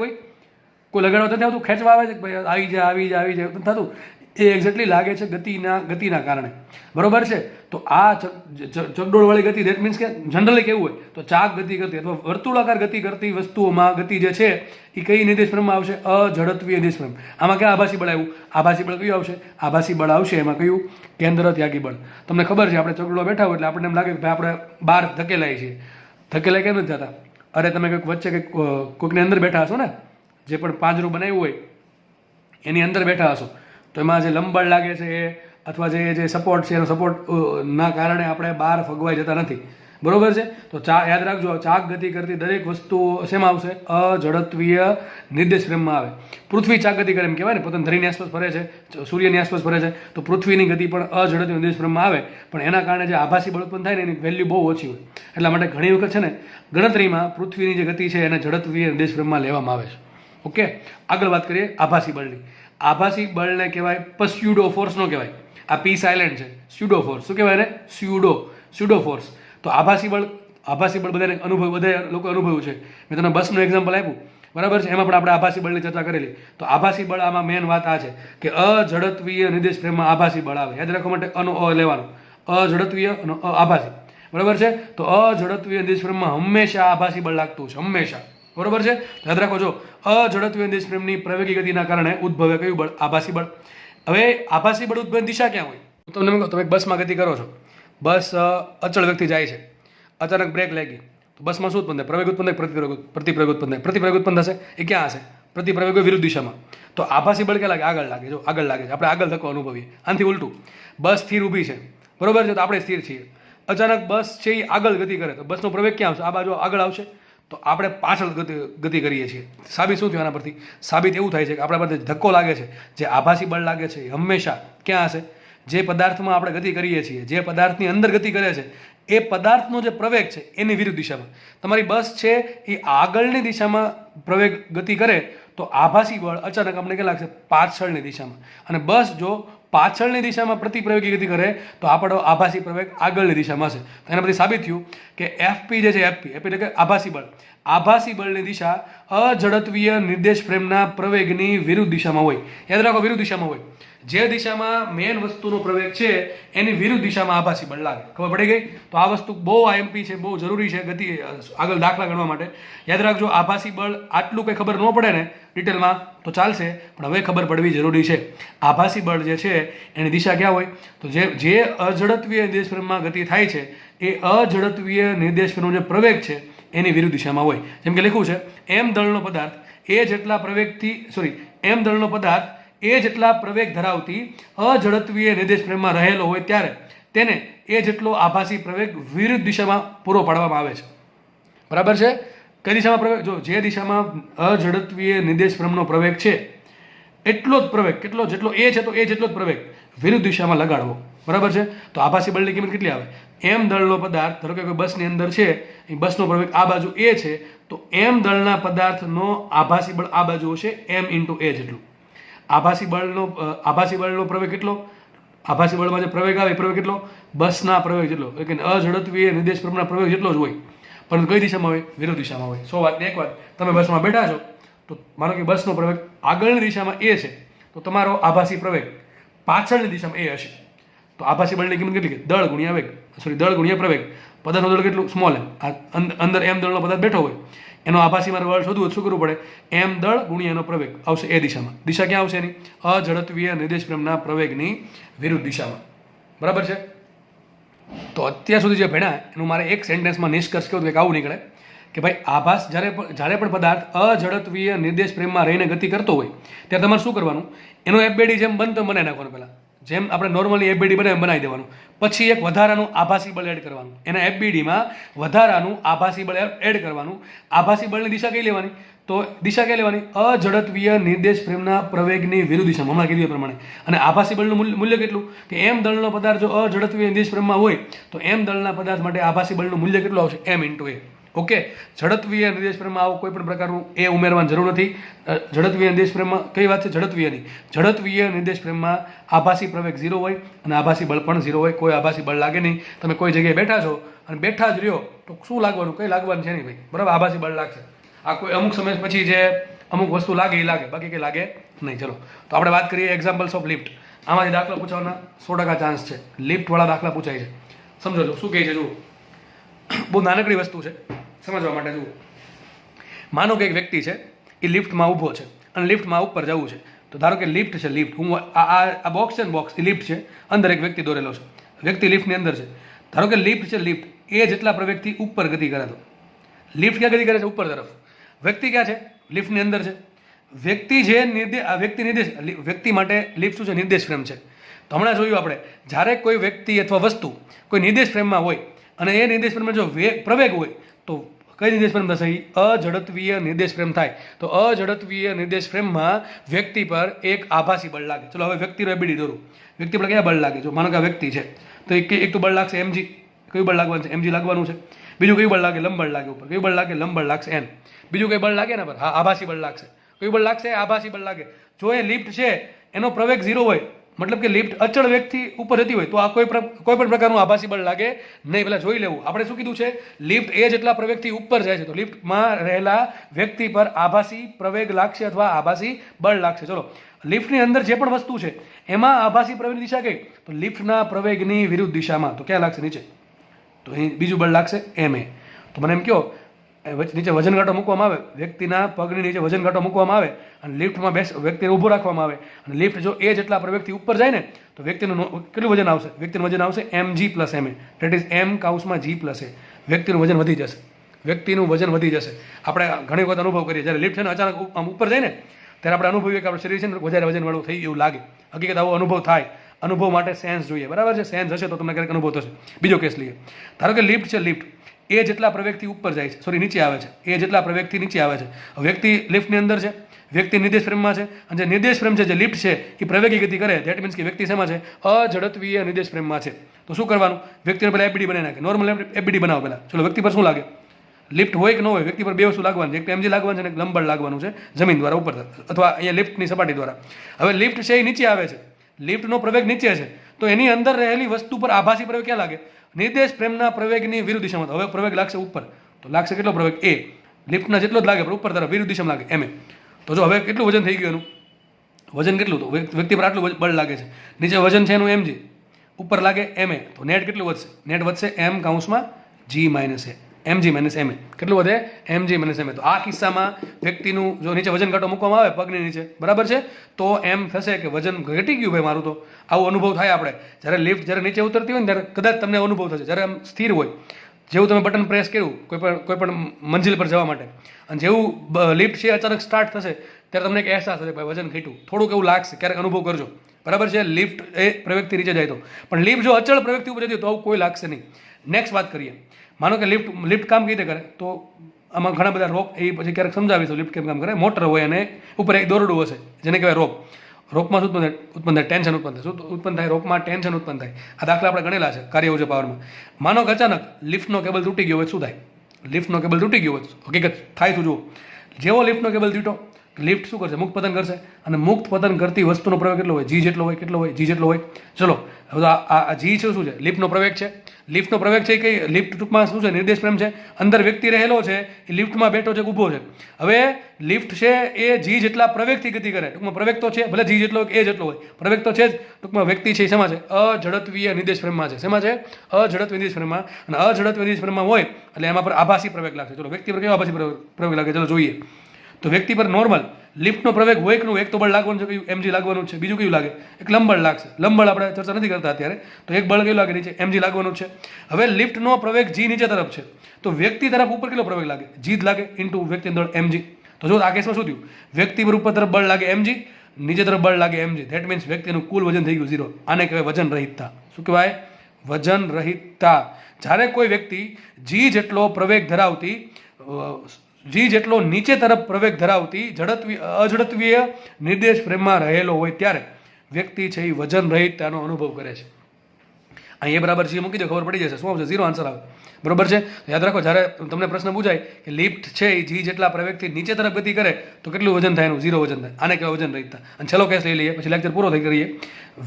કોઈ લગાડવા નથી આવતું, ખેંચવા આવે છે કે ભાઈ આવી જાય થતું, એ એક્ઝેક્ટલી લાગે છે ગતિના કારણે. બરોબર છે? તો આ ચકડોળવાળી ગતિ, દેટ મીન્સ કે જનરલી કેવું હોય તો ચાક ગતિ કરતી અથવા વર્તુળાકાર ગતિ કરતી વસ્તુઓમાં ગતિ જે છે એ કઈ નિર્દેશ ફ્રેમમાં આવશે? અઝડત્વીય નિર્દેશ ફ્રેમ. આમાં ક્યાં આભાસી બળ આવ્યું? આભાસી બળ કયું આવશે? આભાસી બળ આવશે એમાં કયું? કેન્દ્ર ત્યાગી બળ. તમને ખબર છે, આપણે ચકડોળમાં બેઠા હોય એટલે આપણને એમ લાગે કે ભાઈ આપણે બહાર ધકેલાય છીએ. ધકેલાય કેમ નથી થતા? અરે તમે કંઈક વચ્ચે કોઈકની અંદર બેઠા હશો ને, જે પણ પાંજરું બનાવ્યું હોય એની અંદર બેઠા હશો, તો એમાં જે લંબબળ લાગે છે એ અથવા જે સપોર્ટ છે એનો સપોર્ટ ના કારણે આપણે બહાર ફગવાઈ જતા નથી. બરોબર છે? તો યાદ રાખજો, ચાક ગતિ કરતી દરેક વસ્તુ શેમાં આવશે? અઝડત્વીય નિર્દેશ ફ્રેમમાં આવે. પૃથ્વી ચાક ગતિ કરે એમ કહેવાય ને, પોતાની ધરીની આસપાસ ફરે છે, સૂર્યની આસપાસ ફરે છે, તો પૃથ્વીની ગતિ પણ અઝડત્વીય નિર્દેશ ફ્રેમમાં આવે. પણ એના કારણે જે આભાસી બળ ઉત્પન્ન થાય ને એની વેલ્યુ બહુ ઓછી હોય. એટલા માટે ઘણી વખત છે ને ગણતરીમાં પૃથ્વીની જે ગતિ છે એને ઝડત્વીય નિર્દેશ ફ્રેમમાં લેવામાં આવે છે. ઓકે, આગળ વાત કરીએ આભાસી બળની. આભાસી બળને કહેવાય સ્યુડો ફોર્સ નો કહેવાય. આ પી સાયલેન્ટ છે. સ્યુડો ફોર્સ શું કહેવાય ને? Pseudo force. તો આભાસી બળ બધા લોકો અનુભવ્યું છે. મેં તમને બસનું એક્ઝામ્પલ આપ્યું, બરાબર છે? એમાં પણ આપણે આભાસી બળની ચર્ચા કરેલી. તો આભાસી બળ આમાં મેન વાત આ છે કે અઝડત્વીય નિર્દેશ ફ્રેમમાં આભાસી બળ આવે. યાદ રાખવા માટે અ લેવાનું, અઝડત્વીય અને આભાસી. બરાબર છે? તો અઝડત્વીય નિર્દેશ ફ્રેમમાં હંમેશા આભાસી બળ લાગતું છે, હંમેશા. બરોબર છે? યાદ રાખો, જો અઝડત્વીય નિર્દેશ ફ્રેમની પ્રવેગી ગતિના કારણે ઉદ્ભવે કયું બળ? આભાસી બળ. હવે આભાસી બળ ઉદ્ભવની દિશા ક્યાં હોય? તમે બસમાં ગતિ કરો છો, બસ અચળ વ્યક્તિ જાય છે, અચાનક બ્રેક લાગી, તો બસમાં શું ઉત્પન્ન થાય? પ્રવેગ ઉત્પન્ન થાય, પ્રતિપ્રવેગ ઉત્પન્ન થાય. પ્રતિપ્રવેગ ઉત્પન્ન થશે એ ક્યાં હશે? પ્રતિપ્રવેગ વિરુદ્ધ દિશામાં. તો આભાસી બળ ક્યાં લાગે? આગળ લાગે. જો આગળ લાગે છે, આપણે આગળ ધક્કો અનુભવીએ. આનાથી ઉલટું, બસ સ્થિર ઊભી છે, બરોબર છે? તો આપણે સ્થિર છીએ, અચાનક બસ છે એ આગળ ગતિ કરે, તો બસનો પ્રવેગ ક્યાં આવશે? આ બાજુ આગળ આવશે. તો આપણે પાછળ ગતિ કરીએ છીએ. સાબિત શું થયું આના પરથી? સાબિત એવું થાય છે કે આપણા પર ધક્કો લાગે છે, જે આભાસી બળ લાગે છે, એ હંમેશા ક્યાં હશે? જે પદાર્થમાં આપણે ગતિ કરીએ છીએ, જે પદાર્થની અંદર ગતિ કરે છે, એ પદાર્થનો જે પ્રવેગ છે એની વિરુદ્ધ દિશામાં. તમારી બસ છે એ આગળની દિશામાં પ્રવેગ ગતિ કરે તો આભાસી બળ અચાનક આપણે કેટલા લાગશે? પાછળની દિશામાં. અને બસ જો પાછળની દિશામાં પ્રતિપ્રવેગી ગતિ કરે તો આપણો આભાસી પ્રવેગ આગળની દિશામાં હશે. એના પરથી સાબિત થયું કે એફપી જે છે, એફપી એટલે કે આભાસી બળ, આભાસી બળની દિશા અઝડત્વીય નિર્દેશ ફ્રેમના પ્રવેગની વિરુદ્ધ દિશામાં હોય. યાદ રાખો, વિરુદ્ધ દિશામાં હોય. જે દિશામાં મેન વસ્તુનો પ્રવેગ છે એની વિરુદ્ધ દિશામાં આભાસી બળ લાગે. ખબર પડી ગઈ? તો આ વસ્તુ બહુ આઈએમપી છે, બહુ જરૂરી છે ગતિ આગળ દાખલા ગણવા માટે. યાદ રાખજો, આભાસી બળ આટલું કંઈ ખબર ન પડે ને ડિટેલમાં તો ચાલશે, પણ હવે ખબર પડવી જરૂરી છે. આભાસી બળ જે છે એની દિશા ક્યાં હોય? તો જે અઝડત્વીય નિર્દેશ ફ્રેમમાં ગતિ થાય છે એ અઝડત્વીય નિર્દેશ ફ્રેમનો જે પ્રવેગ છે એની વિરુદ્ધ દિશામાં હોય. જેમ કે લખ્યું છે, એમ દળનો પદાર્થ એમ દળનો પદાર્થ એ જેટલા પ્રવેગ ધરાવતી અઝડત્વીય નિર્દેશ ફ્રેમમાં રહેલો હોય ત્યારે તેને એ જેટલો આભાસી પ્રવેગ વિરુદ્ધ દિશામાં પૂરો પાડવામાં આવે છે. બરાબર છે? કઈ દિશામાં પ્રવેગ? જો જે દિશામાં અઝડત્વીય નિર્દેશ ફ્રેમનો પ્રવેગ છે એટલો જ પ્રવેગ, કેટલો જેટલો એ છે તો એ જેટલો જ પ્રવેગ વિરુદ્ધ દિશામાં લગાડવો, બરાબર છે. તો આભાસી બળની કિંમત કેટલી આવે? એમ દળનો પદાર્થ, ધારો કે કોઈ બસની અંદર છે, એ બસનો પ્રવેગ આ બાજુ એ છે, તો એમ દળના પદાર્થનો આભાસી બળ આ બાજુ હશે એમ ઇન્ટુ એ જેટલું. આભાસી બળનો પ્રવેગ કેટલો? આભાસી બળમાં જે પ્રવેગ આવે એ પ્રવેગ કેટલો? બસના પ્રવેગ જેટલો, એટલે કે અઝડપીય નિર્દેશ પ્રમાણના પ્રવેગ જેટલો જ હોય, પરંતુ કઈ દિશામાં હોય? વિરુદ્ધ દિશામાં હોય. 100 વાતની એક વાત, તમે બસમાં બેઠા છો તો માનો કે બસનો પ્રવેગ આગળની દિશામાં એ છે, તો તમારો આભાસી પ્રવેગ પાછળની દિશામાં એ હશે. તો આભાસી બળની કિંમત કેટલી? દળ ગુણ્યા વેગ, દળ ગુણ્યા પ્રવેગ. પદાર્થનું દળ કેટલું? સ્મોલ એમ. અંદર એમ દળનો પદાર્થ બેઠો હોય, એનો આભાસી મારે બળ શોધવું, શું કરવું પડે? એમ દળ ગુણ્યા એનો પ્રવેગ આવશે એ દિશામાં. દિશા ક્યાં આવશે એની? અઝડપીય નિર્દેશ પ્રેમના પ્રવેગની વિરુદ્ધ દિશામાં, બરાબર છે. તો અત્યાર સુધી જે ભણ્યા એનું મારે એક સેન્ટેન્સમાં નિષ્કર્ષ કેવું કે આવું નીકળે કે ભાઈ આભાસ જ્યારે પણ પદાર્થ અઝડપીય નિર્દેશ પ્રેમમાં રહીને ગતિ કરતો હોય ત્યારે તમારે શું કરવાનું? એનો એફબીડી જેમ બનતો બનાવી નાખવાનું. પહેલાં જેમ આપણે નોર્મલી એફબીડી બનાવી દેવાનું, પછી એક વધારાનું આભાસી બળ એડ કરવાનું, એના એફબીડીમાં વધારાનું આભાસી બળ એડ કરવાનું. આભાસી બળની દિશા કઈ લેવાની? તો દિશા કઈ લેવાની? અઝડપીય નિર્દેશ પ્રેમના પ્રવેગની વિરુદ્ધ દિશામાં, હમણાં કીધું એ પ્રમાણે. અને આભાસી બળનું મૂલ્ય કેટલું? કે એમ દળનો પદાર્થ જો અઝડપીય નિર્દેશ પ્રેમમાં હોય તો એમ દળના પદાર્થ માટે આભાસી બળનું મૂલ્ય કેટલું આવશે? એમ ઇન્ટુ એ. ઓકે, ઝડપીય નિર્દેશ પ્રેમમાં આવું કોઈ પણ પ્રકારનું એ ઉમેરવાની જરૂર નથી. ઝડપીય નિર્દેશ પ્રેમમાં કઈ વાત છે? ઝડપીય નિર્દેશ પ્રેમમાં આભાસી પ્રવેગ 0 હોય અને આભાસી બળ પણ 0 હોય. કોઈ આભાસી બળ લાગે નહીં. તમે કોઈ જગ્યાએ બેઠા છો અને બેઠા જ રહ્યો તો શું લાગવાનું? કંઈ લાગવાનું છે નહીં ભાઈ, બરાબર. આભાસી બળ લાગશે. આ કોઈ અમુક સમય પછી જે અમુક વસ્તુ લાગે એ લાગે, બાકી કંઈ લાગે નહીં. ચલો, તો આપણે વાત કરીએ એક્ઝામ્પલ્સ ઓફ લિફ્ટ. આમાંથી દાખલા પૂછવાના 100% ચાન્સ છે. લિફ્ટવાળા દાખલા પૂછાય છે. સમજો છો શું કહે છે? જુઓ, બહુ નાનકડી વસ્તુ છે સમજવા માટે. જુઓ, માનો કે એક વ્યક્તિ છે, એ લિફ્ટમાં ઊભો છે અને લિફ્ટમાં ઉપર જવું છે. તો ધારો કે લિફ્ટ છે, લિફ્ટ હું આ બોક્સ છે ને, બોક્સ એ લિફ્ટ છે, અંદર એક વ્યક્તિ દોરેલો છે, વ્યક્તિ લિફ્ટની અંદર છે. ધારો કે લિફ્ટ છે, લિફ્ટ એ જેટલા પ્રવેગથી ઉપર ગતિ કરે તો લિફ્ટ ક્યાં ગતિ કરે છે? ઉપર તરફ. વ્યક્તિ ક્યાં છે? લિફ્ટની અંદર છે. વ્યક્તિ જે વ્યક્તિ માટે લિફ્ટ શું છે? નિર્દેશ ફ્રેમ છે. તો હમણાં જોયું આપણે, જ્યારે કોઈ વ્યક્તિ અથવા વસ્તુ કોઈ નિર્દેશ ફ્રેમમાં હોય અને એ નિર્દેશ ફ્રેમમાં જો પ્રવેગ હોય તો કઈ નિર્દેશ ફ્રેમ થશે? અઝડપીય નિર્દેશ ફ્રેમ થાય. તો અઝડપીય નિર્દેશ ફ્રેમમાં વ્યક્તિ પર એક આભાસી બળ લાગે. ચલો હવે વ્યક્તિનો એબીડી દોરું. વ્યક્તિ પર ક્યાં બળ લાગે? જો માનો કે આ વ્યક્તિ છે તો એક તો બળ લાગશે mg. કયું બળ લાગવાનું છે? mg લાગવાનું છે. બીજું કયું બળ લાગે? લંબ બળ લાગે ઉપર. કયું બળ લાગે? લંબ બળ લાગશે n. બીજું કઈ બળ લાગે ને પર? હા, આભાસી બળ લાગશે. કયું બળ લાગશે? આભાસી બળ લાગે. જો એ લિફ્ટ છે એનો પ્રવેગ 0 હોય, મતલબ કે લિફ્ટ અચળ વેગથી ઉપર જતી હોય, તો આ કોઈ પણ પ્રકારનું આભાસી બળ લાગે નહીં. પહેલાં જોઈ લેવું. આપણે શું કીધું છે? લિફ્ટ એ જેટલા પ્રવેગથી ઉપર જાય છે તો લિફ્ટમાં રહેલા વ્યક્તિ પર આભાસી પ્રવેગ લાગશે અથવા આભાસી બળ લાગશે. ચલો, લિફ્ટની અંદર જે પણ વસ્તુ છે એમાં આભાસી પ્રવેગની દિશા કઈ? તો લિફ્ટના પ્રવેગની વિરુદ્ધ દિશામાં. તો ક્યાં લાગશે? નીચે. તો અહીં બીજું બળ લાગશે ma. તો મને એમ કહો, નીચે વજન કાંટો મૂકવામાં આવે, વ્યક્તિના પગની નીચે વજન કાંટો મૂકવામાં આવે અને લિફ્ટમાં વ્યક્તિને ઊભો રાખવામાં આવે અને લિફ્ટ જો એ જેટલા પ્રવેગથી ઉપર જાય ને તો વ્યક્તિનું કેટલું વજન આવશે? વ્યક્તિનું વજન આવશે mg + ma. That is m કાઉસમાં g + a. વ્યક્તિનું વજન વધી જશે. વ્યક્તિનું વજન વધી જશે. આપણે ઘણી વખત અનુભવ કરીએ, જ્યારે લિફ્ટ છે ને અચાનક આમ ઉપર જાય ને ત્યારે આપણે અનુભવીએ કે આપણું શરીર છે ને વધારે વજનવાળું થઈ એવું લાગે. હકીકત આવો અનુભવ થાય. અનુભવ માટે સેન્સ જોઈએ, બરાબર છે. સેન્સ હશે તો તમને ક્યારેક અનુભવ થશે. બીજો કેસ લઈએ. ધારો કે લિફ્ટ છે, લિફ્ટ એ જેટલા પ્રવેગથી ઉપર જાય છે, નીચે આવે છે, એ જેટલા પ્રવેગથી નીચે આવે છે. વ્યક્તિ લિફ્ટની અંદર છે, વ્યક્તિ નિર્દેશ ફ્રેમમાં છે અને જે નિર્દેશ ફ્રેમ છે, જે લિફ્ટ છે, એ પ્રવેગી ગતિ કરે. ધેટ મીન્સ કે વ્યક્તિ શેમાં છે? અઝડપીય નિર્દેશ ફ્રેમમાં છે. તો શું કરવાનું? વ્યક્તિને પહેલાં એફબીડી બનાવી નાખે. નોર્મલ એફબીડી બનાવો પહેલાં. ચલો, વ્યક્તિ પર શું લાગે? લિફ્ટ હોય કે ન હોય, વ્યક્તિ પર બે વસ્તુ લાગવાની છે. એક mg લાગવાનું છે અને એક લંબ બળ લાગવાનું છે જમીન દ્વારા ઉપર અથવા અહીંયા લિફ્ટની સપાટી દ્વારા. હવે લિફ્ટ છે એ નીચે આવે છે, લિફ્ટનો પ્રવેગ નીચે છે, તો એની અંદર રહેલી વસ્તુ પર આભાસી પ્રવેગ ક્યાં લાગે? નિર્દેશ પ્રેમના પ્રવેગની વિરુદ્ધ દિશામાં. હવે પ્રવેગ લાગશે ઉપર, તો લાગશે કેટલો પ્રવેગ? a. લિફ્ટના જેટલો જ લાગે પણ ઉપર તરફ વિરુદ્ધ દિશામાં લાગે ma. તો જો હવે કેટલું વજન થઈ ગયું એનું? વજન કેટલું? તો વ્યક્તિ પર આટલું બળ લાગે છે. નીચે વજન છે એનું mg, ઉપર લાગે ma. તો નેટ કેટલું વધશે? નેટ વધશે m કાઉન્સમાં g - a. mg - ma. કેટલું વધે? mg - ma. તો આ કિસ્સામાં વ્યક્તિનું જો નીચે વજન કાંટો મૂકવામાં આવે પગની નીચે, બરાબર છે, તો એમ થશે કે વજન ઘટી ગયું ભાઈ મારું. તો આવો અનુભવ થાય આપણે જ્યારે લિફ્ટ જ્યારે નીચે ઉતરતી હોય ને ત્યારે કદાચ તમને અનુભવ થશે. જ્યારે આમ સ્થિર હોય, જેવું તમે બટન પ્રેસ કર્યું કોઈ પણ મંજિલ પર જવા માટે અને જેવું લિફ્ટ છે અચાનક સ્ટાર્ટ થશે ત્યારે તમને એક અહેસાસ થશે ભાઈ વજન ઘટ્યું, થોડુંક એવું લાગશે. ક્યારેક અનુભવ કરજો, બરાબર છે. લિફ્ટ એ પ્રવેગથી નીચે જાય તો. પણ લિફ્ટ જો અચળ પ્રવેગથી ઉપર જતી તો આવું કોઈ લાગશે નહીં. નેક્સ્ટ વાત કરીએ. માનો કે લિફ્ટ કામ કઈ રીતે કરે? તો આમાં ઘણા બધા રોપ એ પછી ક્યારેક સમજાવીશું લિફ્ટ કેમ કામ કરે. મોટર હોય અને ઉપર એક દોરડું હશે જેને કહેવાય રોપ. રોપમાં શું ઉત્પન્ન થાય ટેન્શન ઉત્પન્ન થાય. શું ઉત્પન્ન થાય? રોપમાં ટેન્શન ઉત્પન્ન થાય. આ દાખલા આપણે ગણેલા છે કાર્ય ઉર્જા પાવરમાં. માનો કે અચાનક લિફ્ટનો કેબલ તૂટી ગયો હોય શું થાય? લિફ્ટનો કેબલ તૂટી ગયો હોય હકીકત થાય શું જુઓ. જેવો લિફ્ટનો કેબલ તૂટ્યો લિફ્ટ શું કરશે? મુક્ત પતન કરશે. અને મુક્ત પતન કરતી વસ્તુનો પ્રવેગ કેટલો હોય? જી જેટલો હોય. કેટલો હોય? જી જેટલો હોય. ચલો હવે આ જી છે શું છે? લિફ્ટનો પ્રવેગ છે. લિફ્ટનો પ્રવેગ છે કે લિફ્ટ ટૂંકમાં શું છે? નિર્દેશ પ્રેમ છે. અંદર વ્યક્તિ રહેલો છે એ લિફ્ટમાં બેઠો છે ઊભો છે. હવે લિફ્ટ છે એ જી જેટલા પ્રવેગથી ગતિ કરે. ટૂંકમાં પ્રવેગ તો છે ભલે જી જેટલો એ જેટલો હોય પ્રવેગ તો છે જ. ટૂંકમાં વ્યક્તિ છે શેમાં છે? અઝડત્વીય નિર્દેશ પ્રેમમાં છે. શેમાં છે? અઝડત્વીય નિર્દેશ પ્રેમમાં. અને અઝડત્વીય નિર્દેશ પ્રેમમાં હોય એટલે એમાં પર આભાસી પ્રવેગ લાગશે. ચલો વ્યક્તિ પર કેવો આભાસી પ્રવેગ લાગે ચલો જોઈએ. તો વ્યક્તિ પર નોર્મલ લિફ્ટનો પ્રવેગ હોય કે એક તો બળ લાગવાનું છે કયું? એમજી લાગવાનું છે. બીજું કયું લાગે? એક લંબળ લાગશે. લંબળ આપણે ચર્ચા નથી કરતા અત્યારે. તો એક બળ કયું લાગે? નીચે એમજી લાગવાનું છે. હવે લિફ્ટનો પ્રવેગ જી નીચે તરફ છે તો વ્યક્તિ તરફ ઉપર કેટલો પ્રવેગ લાગે? જી જ લાગે ઇન્ટુ વ્યક્તિ દળ એમજી. તો જો આ કેસમાં શું થયું? વ્યક્તિ પર ઉપર તરફ બળ લાગે એમજી, નીચે તરફ બળ લાગે એમજી. ધેટ મીન્સ વ્યક્તિનું કુલ વજન થઈ ગયું 0. આને કહેવાય વજન રહિતતા. શું કહેવાય? વજન રહિતતા. જ્યારે કોઈ વ્યક્તિ જી જેટલો પ્રવેગ ધરાવતી જી જેટલો નીચે તરફ પ્રવેગ ધરાવતી અઝડત્વીય નિર્દેશ ફ્રેમમાં રહેલો હોય ત્યારે વ્યક્તિ છે એ વજન રહિતતાનો અનુભવ કરે છે. અહીં એ બરાબર જી મૂકી દો ખબર પડી જશે શું આવશે? 0 આન્સર આવે. બરોબર છે. યાદ રાખો જ્યારે તમને પ્રશ્ન પૂછાય કે લિફ્ટ છે એ જી જેટલા પ્રવેગથી નીચે તરફ ગતિ કરે તો કેટલું વજન થાય? એનું 0 વજન થાય. આને કહેવાય વજન રહિતતા. અને છેલ્લો કેસ લઈ લઈએ પછી લેક્ચર પૂરો થઈ કરીએ.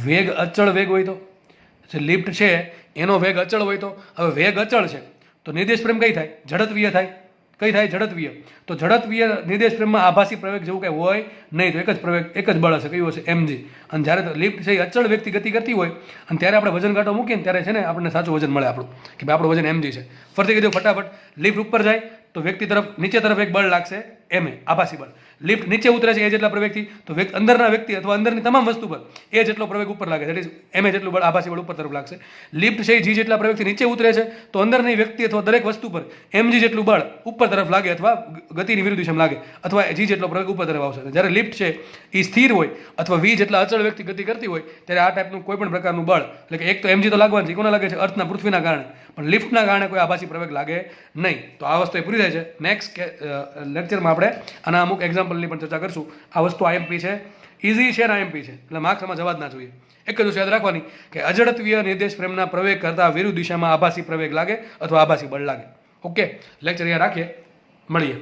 વેગ અચળ વેગ હોય તો જે લિફ્ટ છે એનો વેગ અચળ હોય તો હવે વેગ અચળ છે તો નિર્દેશ પ્રેમ કઈ થાય? ઝડત્વીય થાય. કઈ થાય? ઝડત્વીય. તો ઝડત્વીય નિર્દેશ પ્રેમમાં આભાસી પ્રવેગ જેવું કંઈ હોય નહીં. તો એક જ પ્રવેગ એક જ બળ હશે. કયું હશે? એમજી. અને જ્યારે લિફ્ટ છે એ અચળ વ્યક્તિ ગતિ કરતી હોય અને ત્યારે આપણે વજન કાંટો મૂકીએ ને ત્યારે છે ને આપણને સાચું વજન મળે આપણું કે ભાઈ આપણું વજન એમજી છે. ફરીથી કીધું ફટાફટ. લિફ્ટ ઉપર જાય તો વ્યક્તિ તરફ નીચે તરફ એક બળ લાગશે એમ આભાસી બળ. લિફ્ટ નીચે ઉતરે છે એ જેટલા પ્રવેગથી તો અંદરના વ્યક્તિ અથવા અંદરની તમામ વસ્તુ પર એ જેટલો પ્રવેગ ઉપર લાગે છે એમ જેટલું બળ આભાસી બળ ઉપર તરફ લાગશે. લિફ્ટ છે જી જેટલા પ્રવેગથી નીચે ઉતરે છે તો અંદરની વ્યક્તિ અથવા દરેક વસ્તુ પર એમજી જેટલું બળ ઉપર તરફ લાગે અથવા ગતિની વિરુદ્ધ દિશામાં લાગે અથવા જી જેટલો પ્રવેગ ઉપર તરફ આવશે. જ્યારે લિફ્ટ છે એ સ્થિર હોય અથવા વી જેટલા અચળ વ્યક્તિ ગતિ કરતી હોય ત્યારે આ ટાઈપનું કોઈ પણ પ્રકારનું બળ એટલે કે એક તો એમજી તો લાગવાનું છે. કોના લાગે છે? અર્થના પૃથ્વીના કારણે. પણ લિફ્ટના કારણે કોઈ આભાસી પ્રવેગ લાગે નહીં. તો આ વસ્તુ એ પૂરી થાય છે. નેક્સ્ટ લેક્ચરમાં આપણે આના અમુક એક્ઝામ્પલની પણ ચર્ચા કરશું. આ વસ્તુ આઈએમપી છે, ઇઝી છે ને આઈએમપી છે એટલે માર્ક્સમાં જવા જ ના જોઈએ. એક જ વસ્તુ યાદ રાખવાની કે અઝડત્વીય નિર્દેશ પ્રેમના પ્રવેગ કરતા વિરુદ્ધ દિશામાં આભાસી પ્રવેગ લાગે અથવા આભાસી બળ લાગે. ઓકે લેક્ચર અહીંયા રાખીએ. મળીએ.